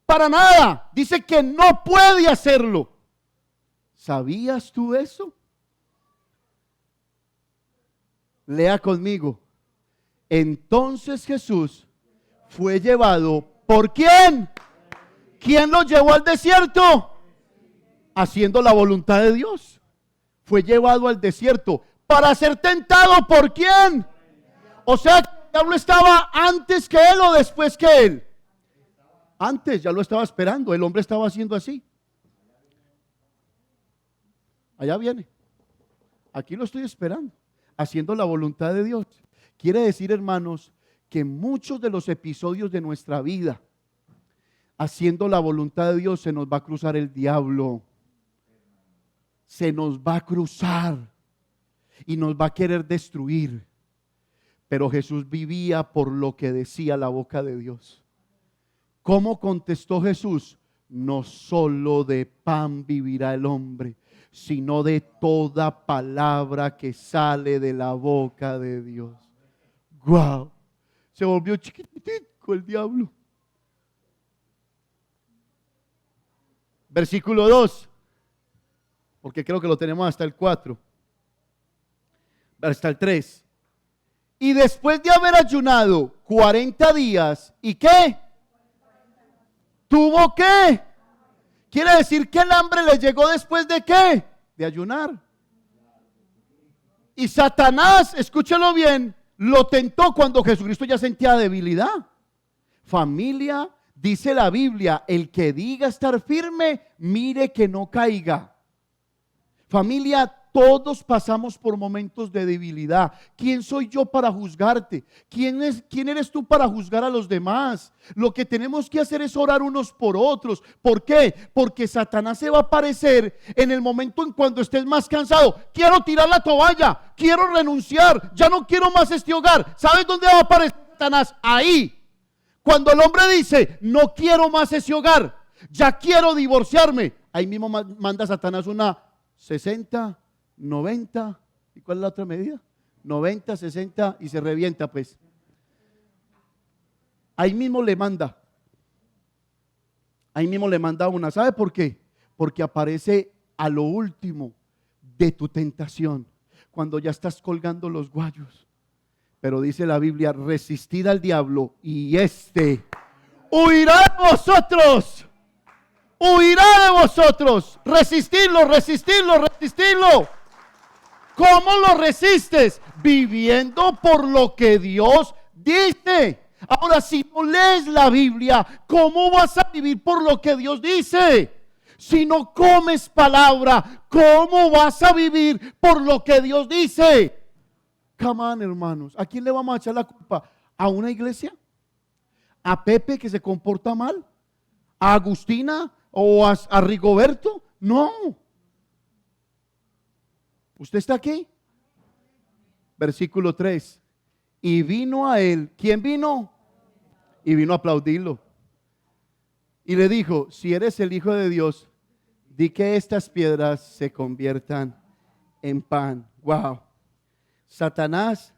Para nada. Dice que no puede hacerlo. ¿Sabías tú eso? Lea conmigo. Entonces Jesús fue llevado, ¿por quién? ¿Quién lo llevó al desierto? Haciendo la voluntad de Dios. Fue llevado al desierto para ser tentado, ¿por quién? O sea, ¿el diablo estaba antes que él o después que él? Antes, ya lo estaba esperando. El hombre estaba haciendo así. Allá viene. Aquí lo estoy esperando, haciendo la voluntad de Dios. Quiere decir, hermanos, que muchos de los episodios de nuestra vida, haciendo la voluntad de Dios, se nos va a cruzar el diablo. se nos va a cruzar y nos va a querer destruir. Pero Jesús vivía por lo que decía la boca de Dios. ¿Cómo contestó Jesús? No solo de pan vivirá el hombre, sino de toda palabra que sale de la boca de Dios. ¡Guau! Se volvió chiquitico el diablo. Versículo 2, porque creo que lo tenemos hasta el 4, hasta el 3. Y después de haber ayunado 40 días, ¿y qué? ¿Tuvo qué? Quiere decir que el hambre le llegó después de qué? De ayunar. Y Satanás, escúchalo bien, lo tentó cuando Jesucristo ya sentía debilidad. Familia, dice la Biblia, el que diga estar firme, mire que no caiga. Familia, todos pasamos por momentos de debilidad. ¿Quién soy yo para juzgarte? ¿Quién eres tú para juzgar a los demás? Lo que tenemos que hacer es orar unos por otros. ¿Por qué? Porque Satanás se va a aparecer en el momento en cuando estés más cansado. Quiero tirar la toalla, quiero renunciar, ya no quiero más este hogar. ¿Sabes dónde va a aparecer Satanás? Ahí. Cuando el hombre dice, no quiero más ese hogar, ya quiero divorciarme, ahí mismo manda Satanás una 60, 90, ¿y cuál es la otra medida? 90, 60 y se revienta pues. Ahí mismo le manda una. ¿Sabe por qué? Porque aparece a lo último de tu tentación, cuando ya estás colgando los guayos. Pero dice la Biblia, resistid al diablo y éste huirá de vosotros. Huirá de vosotros. Resistirlo, resistirlo, resistirlo. ¿Cómo lo resistes? Viviendo por lo que Dios dice. Ahora, si no lees la Biblia, ¿cómo vas a vivir por lo que Dios dice? Si no comes palabra, ¿cómo vas a vivir por lo que Dios dice? Come on, hermanos. ¿A quién le vamos a echar la culpa? ¿A una iglesia? ¿A Pepe que se comporta mal? ¿A Agustina o a Rigoberto? No. ¿Usted está aquí? Versículo 3. Y vino a él. ¿Quién vino? Y vino a aplaudirlo. Y le dijo, si eres el Hijo de Dios, di que estas piedras se conviertan en pan. Wow. Satanás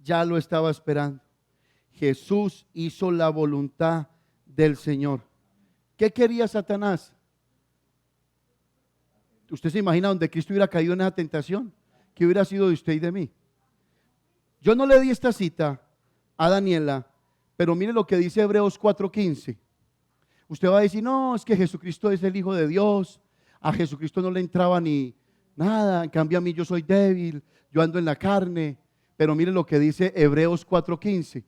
ya lo estaba esperando. Jesús hizo la voluntad del Señor. ¿Qué quería Satanás? ¿Usted se imagina donde Cristo hubiera caído en esa tentación? ¿Qué hubiera sido de usted y de mí? Yo no le di esta cita a Daniela, pero mire lo que dice Hebreos 4:15. Usted va a decir, no, es que Jesucristo es el Hijo de Dios. A Jesucristo no le entraba ni nada. En cambio a mí yo soy débil, yo ando en la carne. Pero mire lo que dice Hebreos 4:15.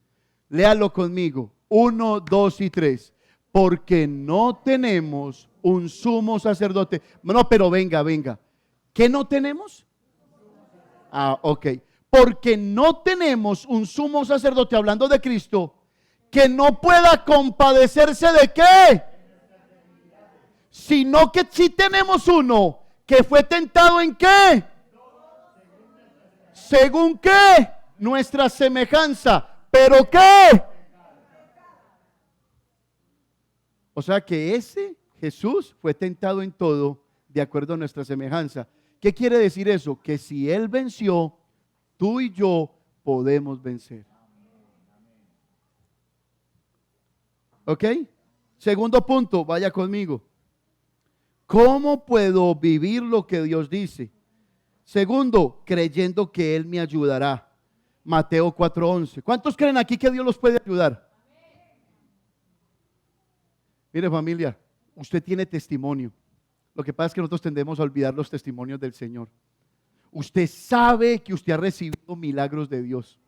Léalo conmigo. 1, 2 y 3. Porque no tenemos un sumo sacerdote. No, pero venga. ¿Qué no tenemos? Ok. Porque no tenemos un sumo sacerdote, hablando de Cristo, que no pueda compadecerse de qué, sino que sí tenemos uno que fue tentado en qué, según qué, nuestra semejanza, pero qué. O sea que ese Jesús fue tentado en todo de acuerdo a nuestra semejanza. ¿Qué quiere decir eso? Que si Él venció, tú y yo podemos vencer. ¿Ok? Segundo punto, vaya conmigo. ¿Cómo puedo vivir lo que Dios dice? Segundo, creyendo que Él me ayudará. Mateo 4:11. ¿Cuántos creen aquí que Dios los puede ayudar? Mire, familia, usted tiene testimonio. Lo que pasa es que nosotros tendemos a olvidar los testimonios del Señor. Usted sabe que usted ha recibido milagros de Dios.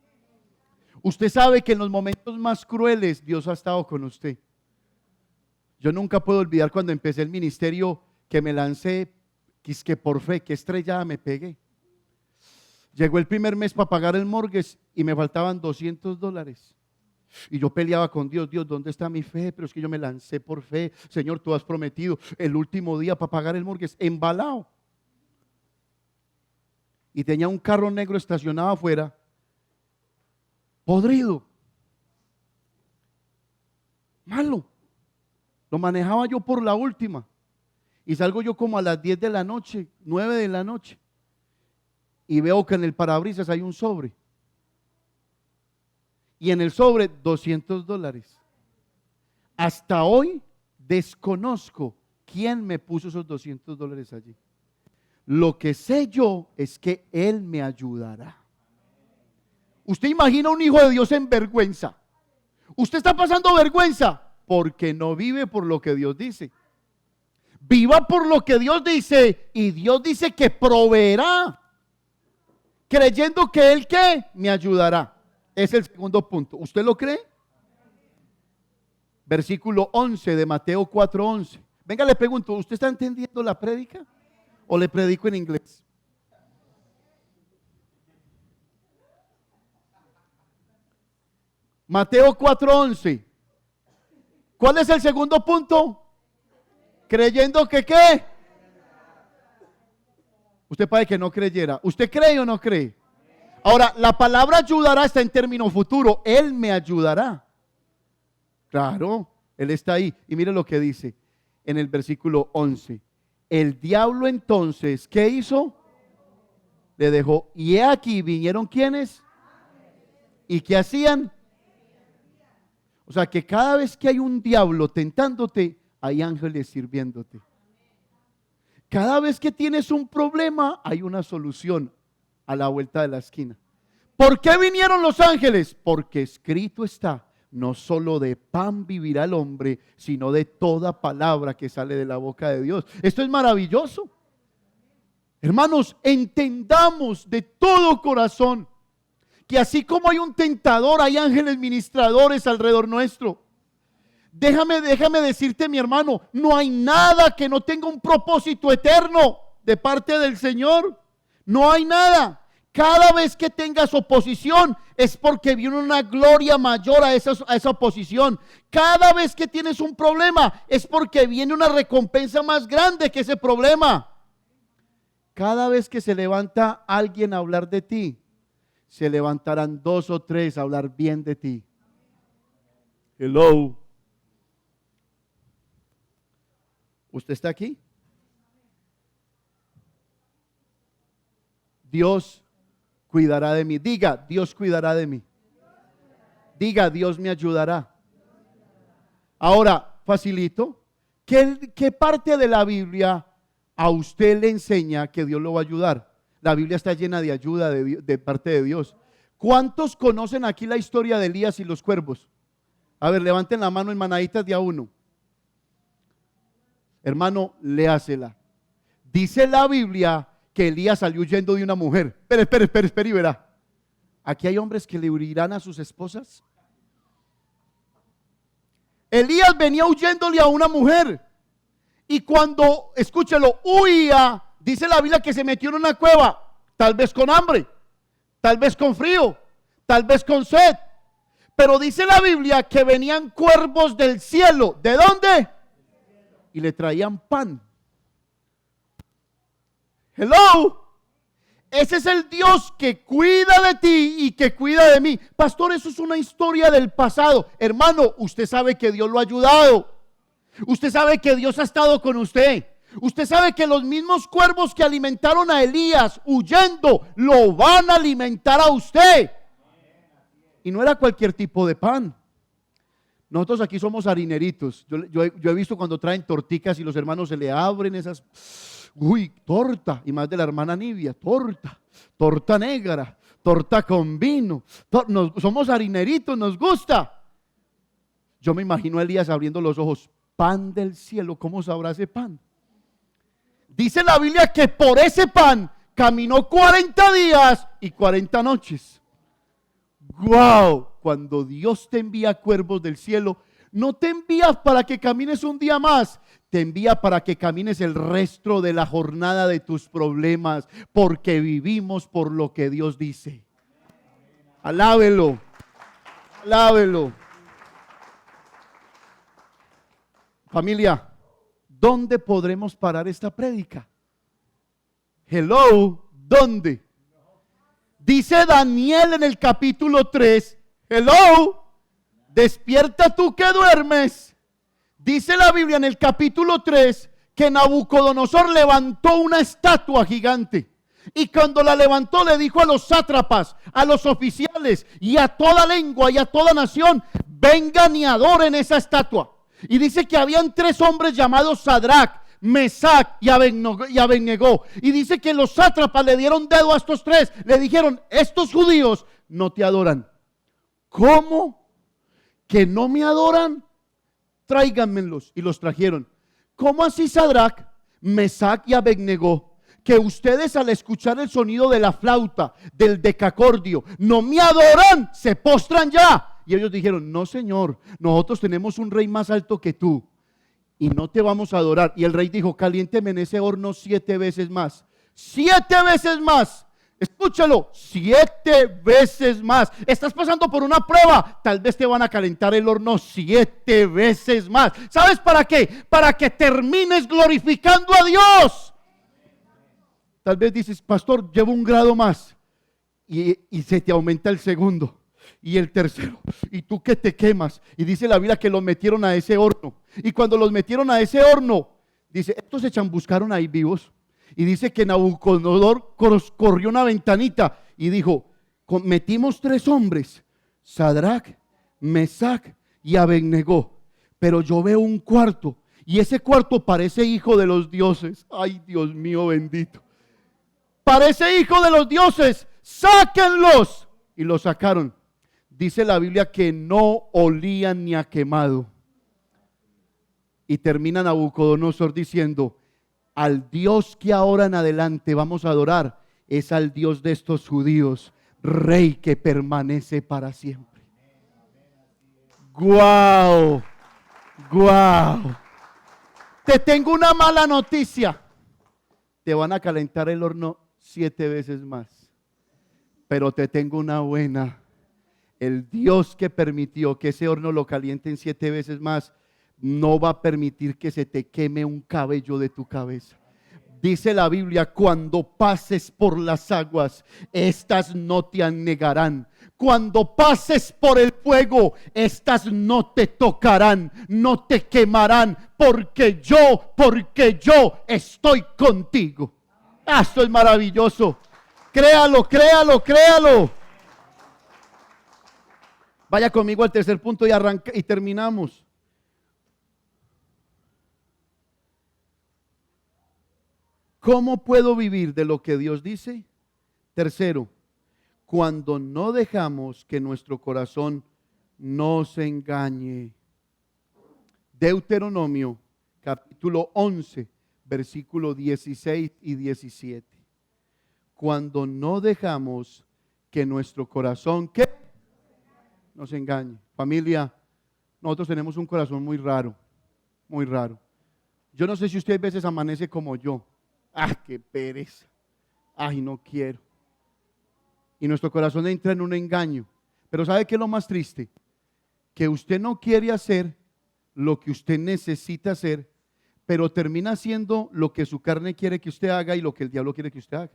Usted sabe que en los momentos más crueles Dios ha estado con usted. Yo nunca puedo olvidar cuando empecé el ministerio que me lancé, que por fe, que estrellada me pegué. Llegó el primer mes para pagar el mortgage y me faltaban $200. Y yo peleaba con Dios, ¿dónde está mi fe? Pero es que yo me lancé por fe. Señor, tú has prometido el último día para pagar el mortgage, embalado. y tenía un carro negro estacionado afuera, podrido, malo. Lo manejaba yo por la última y salgo yo como a las 10 de la noche, 9 de la noche, y veo que en el parabrisas hay un sobre, y en el sobre $200. Hasta hoy desconozco quién me puso esos $200 allí. Lo que sé yo es que Él me ayudará. Usted imagina un hijo de Dios en vergüenza. Usted está pasando vergüenza porque no vive por lo que Dios dice. Viva por lo que Dios dice, y Dios dice que proveerá, creyendo que Él ¿qué? Me ayudará. Es el segundo punto. ¿Usted lo cree? Versículo 11 de Mateo 4:11. Venga, le pregunto, ¿usted está entendiendo la prédica o le predico en inglés? Mateo 4:11. ¿Cuál es el segundo punto? Creyendo que ¿qué? Usted puede que no creyera. ¿Usted cree o no cree? Ahora, la palabra ayudará está en término futuro. Él me ayudará. Claro, Él está ahí. Y mire lo que dice en el versículo 11. El diablo entonces, ¿qué hizo? Le dejó. Y he aquí vinieron ¿quiénes? ¿Y qué hacían? O sea que cada vez que hay un diablo tentándote, hay ángeles sirviéndote. Cada vez que tienes un problema, hay una solución a la vuelta de la esquina. ¿Por qué vinieron los ángeles? Porque escrito está, no solo de pan vivirá el hombre, sino de toda palabra que sale de la boca de Dios. Esto es maravilloso. Hermanos, entendamos de todo corazón que así como hay un tentador, hay ángeles ministradores alrededor nuestro. Déjame decirte, mi hermano, no hay nada que no tenga un propósito eterno de parte del Señor. No hay nada. Cada vez que tengas oposición es porque viene una gloria mayor a esa oposición. Cada vez que tienes un problema es porque viene una recompensa más grande que ese problema. Cada vez que se levanta alguien a hablar de ti, se levantarán 2 o 3 a hablar bien de ti. Hello. ¿Usted está aquí? Dios cuidará de mí. Diga, Dios cuidará de mí. Diga, Dios me ayudará. Ahora, facilito. ¿Qué parte de la Biblia a usted le enseña que Dios lo va a ayudar? La Biblia está llena de ayuda de parte de Dios. ¿Cuántos conocen aquí la historia de Elías y los cuervos? A ver, levanten la mano en manaditas de a uno. Hermano, léasela. Dice la Biblia que Elías salió huyendo de una mujer. Espere y verá. Aquí hay hombres que le huirán a sus esposas. Elías venía huyéndole a una mujer. Y cuando, escúchelo, huía, dice la Biblia que se metió en una cueva. Tal vez con hambre, tal vez con frío, tal vez con sed. Pero dice la Biblia que venían cuervos del cielo. ¿De dónde? Y le traían pan. Hello. Ese es el Dios que cuida de ti y que cuida de mí. Pastor, eso es una historia del pasado. Hermano, usted sabe que Dios lo ha ayudado. Usted sabe que Dios ha estado con usted. Usted sabe que los mismos cuervos que alimentaron a Elías huyendo, lo van a alimentar a usted. Y no era cualquier tipo de pan. Nosotros aquí somos harineritos. Yo he visto cuando traen torticas y los hermanos se le abren esas... Uy, torta, y más de la hermana Nivia, torta negra, torta con vino. Somos harineritos, nos gusta. Yo me imagino a Elías abriendo los ojos. Pan del cielo, ¿cómo sabrá ese pan? Dice la Biblia que por ese pan caminó 40 días y 40 noches. ¡Wow! Cuando Dios te envía cuervos del cielo, no te envía para que camines un día más, te envía para que camines el resto de la jornada de tus problemas, porque vivimos por lo que Dios dice. Alábelo, alábelo. Familia, ¿dónde podremos parar esta prédica? Hello, ¿dónde? Dice Daniel en el capítulo 3, hello, despierta tú que duermes. Dice la Biblia en el capítulo 3 que Nabucodonosor levantó una estatua gigante. Y cuando la levantó le dijo a los sátrapas, a los oficiales y a toda lengua y a toda nación, vengan y adoren esa estatua. Y dice que habían 3 hombres llamados Sadrach, Mesac y Abednego. Y dice que los sátrapas le dieron dedo a estos 3. Le dijeron, estos judíos no te adoran. ¿Cómo? ¿Que no me adoran? Tráiganmelos. Y los trajeron. ¿Cómo así Sadrach, Mesac y Abednego? Que ustedes al escuchar el sonido de la flauta, del decacordio, no me adoran, se postran ya. Y ellos dijeron, no señor, nosotros tenemos un rey más alto que tú y no te vamos a adorar. Y el rey dijo, caliénteme en ese horno 7 veces más. 7 veces más. Escúchalo, 7 veces más. Estás pasando por una prueba, tal vez te van a calentar el horno 7 veces más. ¿Sabes para qué? Para que termines glorificando a Dios. Tal vez dices, pastor, llevo un grado más y se te aumenta el segundo y el tercero y tú que te quemas. Y dice la Biblia que los metieron a ese horno. Y cuando los metieron a ese horno, dice, estos se chambuscaron ahí vivos. Y dice que Nabucodonosor corrió una ventanita y dijo, metimos 3 hombres, Sadrach, Mesac y Abednego, pero yo veo un cuarto y ese cuarto parece hijo de los dioses. Ay, Dios mío bendito. Parece hijo de los dioses, sáquenlos. Y los sacaron. Dice la Biblia que no olían ni a quemado. Y termina Nabucodonosor diciendo, al Dios que ahora en adelante vamos a adorar es al Dios de estos judíos, Rey que permanece para siempre. ¡Guau! ¡Guau! Te tengo una mala noticia. Te van a calentar el horno 7 veces más. Pero te tengo una buena. El Dios que permitió que ese horno lo calienten 7 veces más, no va a permitir que se te queme un cabello de tu cabeza. Dice la Biblia, cuando pases por las aguas, estas no te anegarán. Cuando pases por el fuego, estas no te tocarán, no te quemarán, porque yo estoy contigo. Esto es maravilloso. Créalo, créalo, créalo. Vaya conmigo al tercer punto y terminamos. ¿Cómo puedo vivir de lo que Dios dice? Tercero, cuando no dejamos que nuestro corazón nos engañe. Deuteronomio capítulo 11, versículo 16 y 17. Cuando no dejamos que nuestro corazón, ¿qué? Nos engañe. Familia, nosotros tenemos un corazón muy raro, muy raro. Yo no sé si usted a veces amanece como yo. ¡Ah, qué pereza! ¡Ay, no quiero! Y nuestro corazón entra en un engaño. Pero ¿sabe qué es lo más triste? Que usted no quiere hacer lo que usted necesita hacer, pero termina haciendo lo que su carne quiere que usted haga y lo que el diablo quiere que usted haga.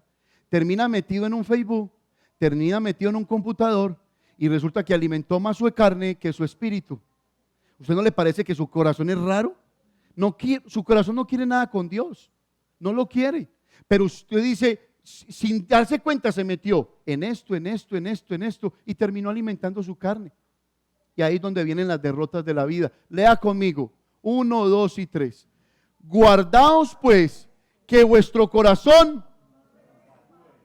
Termina metido en un Facebook, termina metido en un computador y resulta que alimentó más su carne que su espíritu. ¿Usted no le parece que su corazón es raro? No quiere, su corazón no quiere nada con Dios. No lo quiere, pero usted dice, sin darse cuenta se metió en esto y terminó alimentando su carne. Y ahí es donde vienen las derrotas de la vida. Lea conmigo, 1, 2 y 3. Guardaos pues que vuestro corazón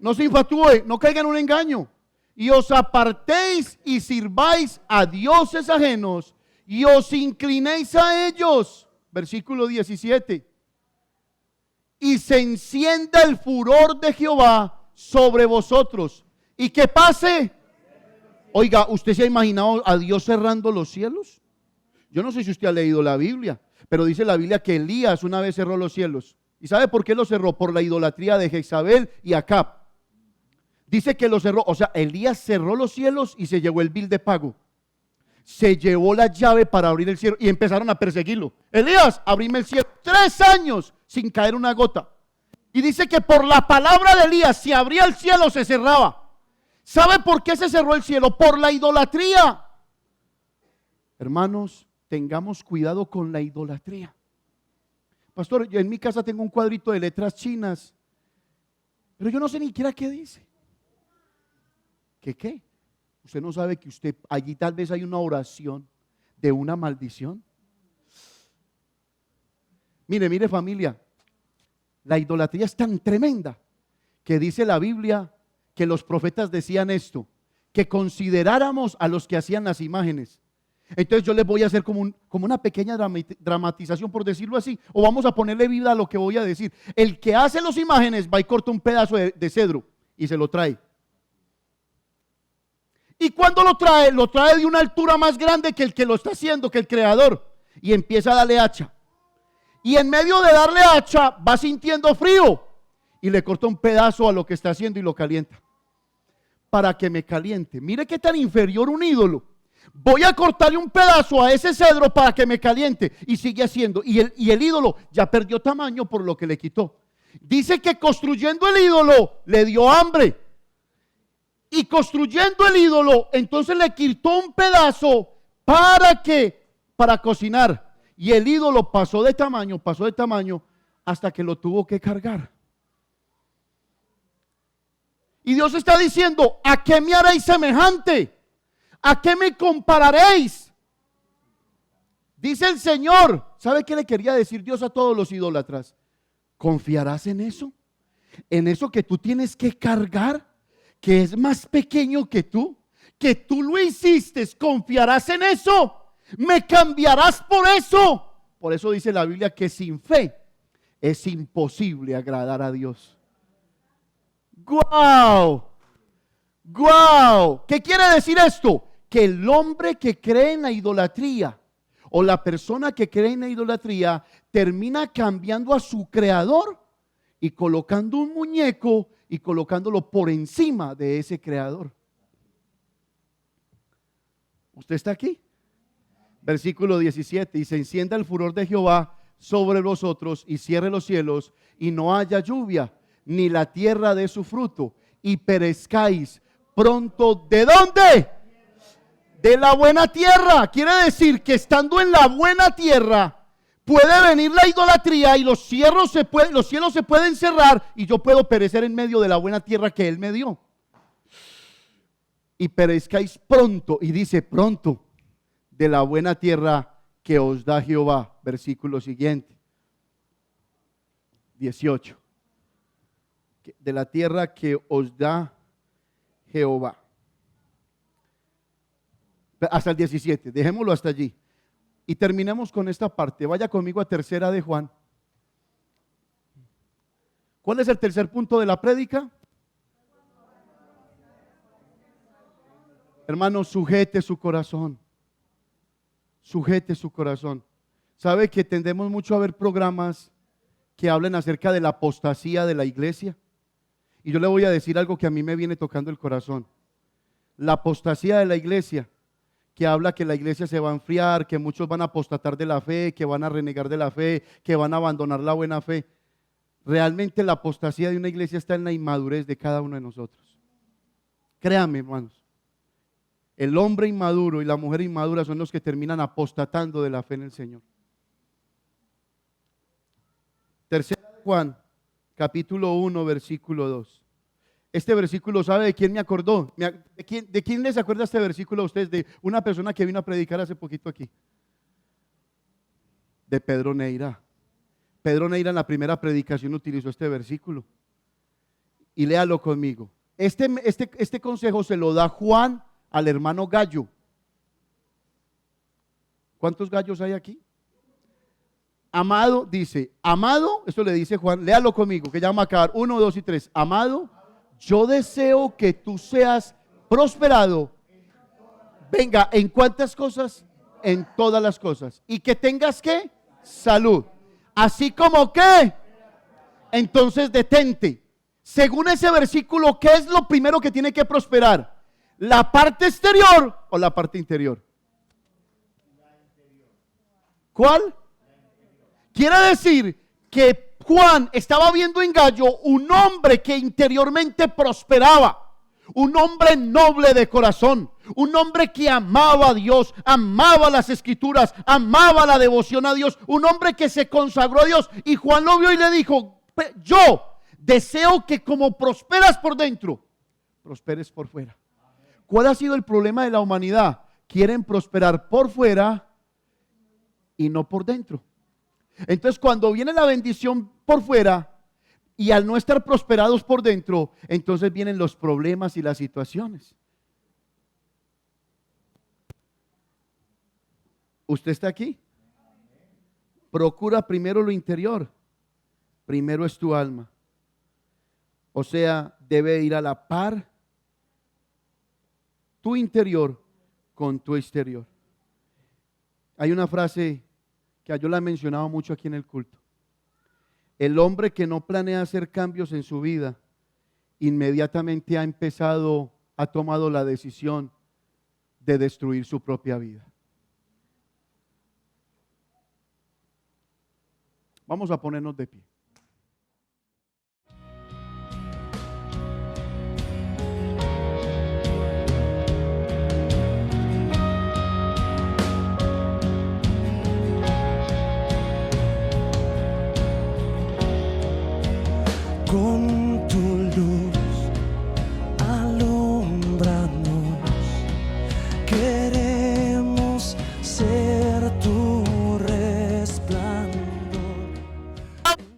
no se infatúe, no caiga en un engaño, y os apartéis y sirváis a dioses ajenos y os inclinéis a ellos. Versículo 17. Y se encienda el furor de Jehová sobre vosotros. ¿Y qué pase? Oiga, ¿usted se ha imaginado a Dios cerrando los cielos? Yo no sé si usted ha leído la Biblia, pero dice la Biblia que Elías una vez cerró los cielos. ¿Y sabe por qué lo cerró? Por la idolatría de Jezabel y Acab. Dice que lo cerró, o sea, Elías cerró los cielos y se llevó el bill de pago. Se llevó la llave para abrir el cielo y empezaron a perseguirlo. Elías, abrime el cielo. 3 años sin caer una gota. Y dice que por la palabra de Elías, si abría el cielo se cerraba. ¿Sabe por qué se cerró el cielo? Por la idolatría. Hermanos, tengamos cuidado con la idolatría. Pastor, yo en mi casa tengo un cuadrito de letras chinas, pero yo no sé ni siquiera qué dice. ¿Qué? Usted no sabe que usted allí tal vez hay una oración de una maldición. Mire familia, la idolatría es tan tremenda que dice la Biblia que los profetas decían esto, que consideráramos a los que hacían las imágenes. Entonces yo les voy a hacer como una pequeña dramatización, por decirlo así, o vamos a ponerle vida a lo que voy a decir. El que hace las imágenes va y corta un pedazo de cedro y se lo trae. Y cuando lo trae de una altura más grande que el que lo está haciendo, que el creador, y empieza a darle hacha. Y en medio de darle hacha va sintiendo frío y le corta un pedazo a lo que está haciendo y lo calienta. Para que me caliente. Mire qué tan inferior un ídolo. Voy a cortarle un pedazo a ese cedro para que me caliente. Y sigue haciendo. Y el ídolo ya perdió tamaño por lo que le quitó. Dice que construyendo el ídolo le dio hambre. Y construyendo el ídolo, entonces le quitó un pedazo para cocinar. Y el ídolo pasó de tamaño hasta que lo tuvo que cargar. Y Dios está diciendo, ¿a qué me haréis semejante? ¿A qué me compararéis? Dice el Señor. ¿Sabe qué le quería decir Dios a todos los idólatras? ¿Confiarás en eso? ¿En eso que tú tienes que cargar? ¿Que es más pequeño que tú lo hiciste? ¿Confiarás en eso? ¿Me cambiarás por eso? Por eso dice la Biblia que sin fe es imposible agradar a Dios. ¡Guau! ¡Guau! ¿Qué quiere decir esto? Que el hombre que cree en la idolatría o la persona que cree en la idolatría termina cambiando a su creador y colocando un muñeco y colocándolo por encima de ese creador. ¿Usted está aquí? Versículo 17, y se encienda el furor de Jehová sobre vosotros y cierre los cielos y no haya lluvia ni la tierra dé su fruto y perezcáis pronto. ¿De dónde? De la buena tierra. Quiere decir que estando en la buena tierra puede venir la idolatría y los cielos se pueden cerrar y yo puedo perecer en medio de la buena tierra que Él me dio. Y perezcáis pronto, y dice pronto, de la buena tierra que os da Jehová. Versículo siguiente, 18. De la tierra que os da Jehová. Hasta el 17, dejémoslo hasta allí. Y terminemos con esta parte. Vaya conmigo a tercera de Juan. ¿Cuál es el tercer punto de la prédica? Hermano, sujete su corazón. Sujete su corazón. ¿Sabe que tendemos mucho a ver programas que hablen acerca de la apostasía de la iglesia? Y yo le voy a decir algo que a mí me viene tocando el corazón. La apostasía de la iglesia, que habla que la iglesia se va a enfriar, que muchos van a apostatar de la fe, que van a renegar de la fe, que van a abandonar la buena fe. Realmente la apostasía de una iglesia está en la inmadurez de cada uno de nosotros. Créanme, hermanos. El hombre inmaduro y la mujer inmadura son los que terminan apostatando de la fe en el Señor. Tercera de Juan, capítulo 1, versículo 2. Este versículo, ¿sabe de quién me acordó? ¿De quién les acuerda este versículo a ustedes? De una persona que vino a predicar hace poquito aquí. De Pedro Neira. Pedro Neira en la primera predicación utilizó este versículo. Y léalo conmigo. Este consejo se lo da Juan al hermano Gallo. ¿Cuántos gallos hay aquí? Amado, dice, amado, esto le dice Juan, léalo conmigo, que ya vamos a acabar. 1, 2 y 3. Amado, yo deseo que tú seas prosperado. Venga, ¿en cuántas cosas? En todas las cosas. Y que tengas, ¿qué? Salud. Así como que, entonces detente. Según ese versículo, ¿qué es lo primero que tiene que prosperar? ¿La parte exterior o la parte interior? ¿Cuál? Quiere decir que Juan estaba viendo en Gallo un hombre que interiormente prosperaba, un hombre noble de corazón, un hombre que amaba a Dios, amaba las escrituras, amaba la devoción a Dios, un hombre que se consagró a Dios. Y Juan lo vio y le dijo: yo deseo que como prosperas por dentro, prosperes por fuera. ¿Cuál ha sido el problema de la humanidad? Quieren prosperar por fuera y no por dentro. Entonces, cuando viene la bendición por fuera y al no estar prosperados por dentro, entonces vienen los problemas y las situaciones. ¿Usted está aquí? Procura primero lo interior. Primero es tu alma. O sea, debe ir a la par tu interior con tu exterior. Hay una frase que yo la he mencionado mucho aquí en el culto. El hombre que no planea hacer cambios en su vida, inmediatamente ha tomado la decisión de destruir su propia vida. Vamos a ponernos de pie.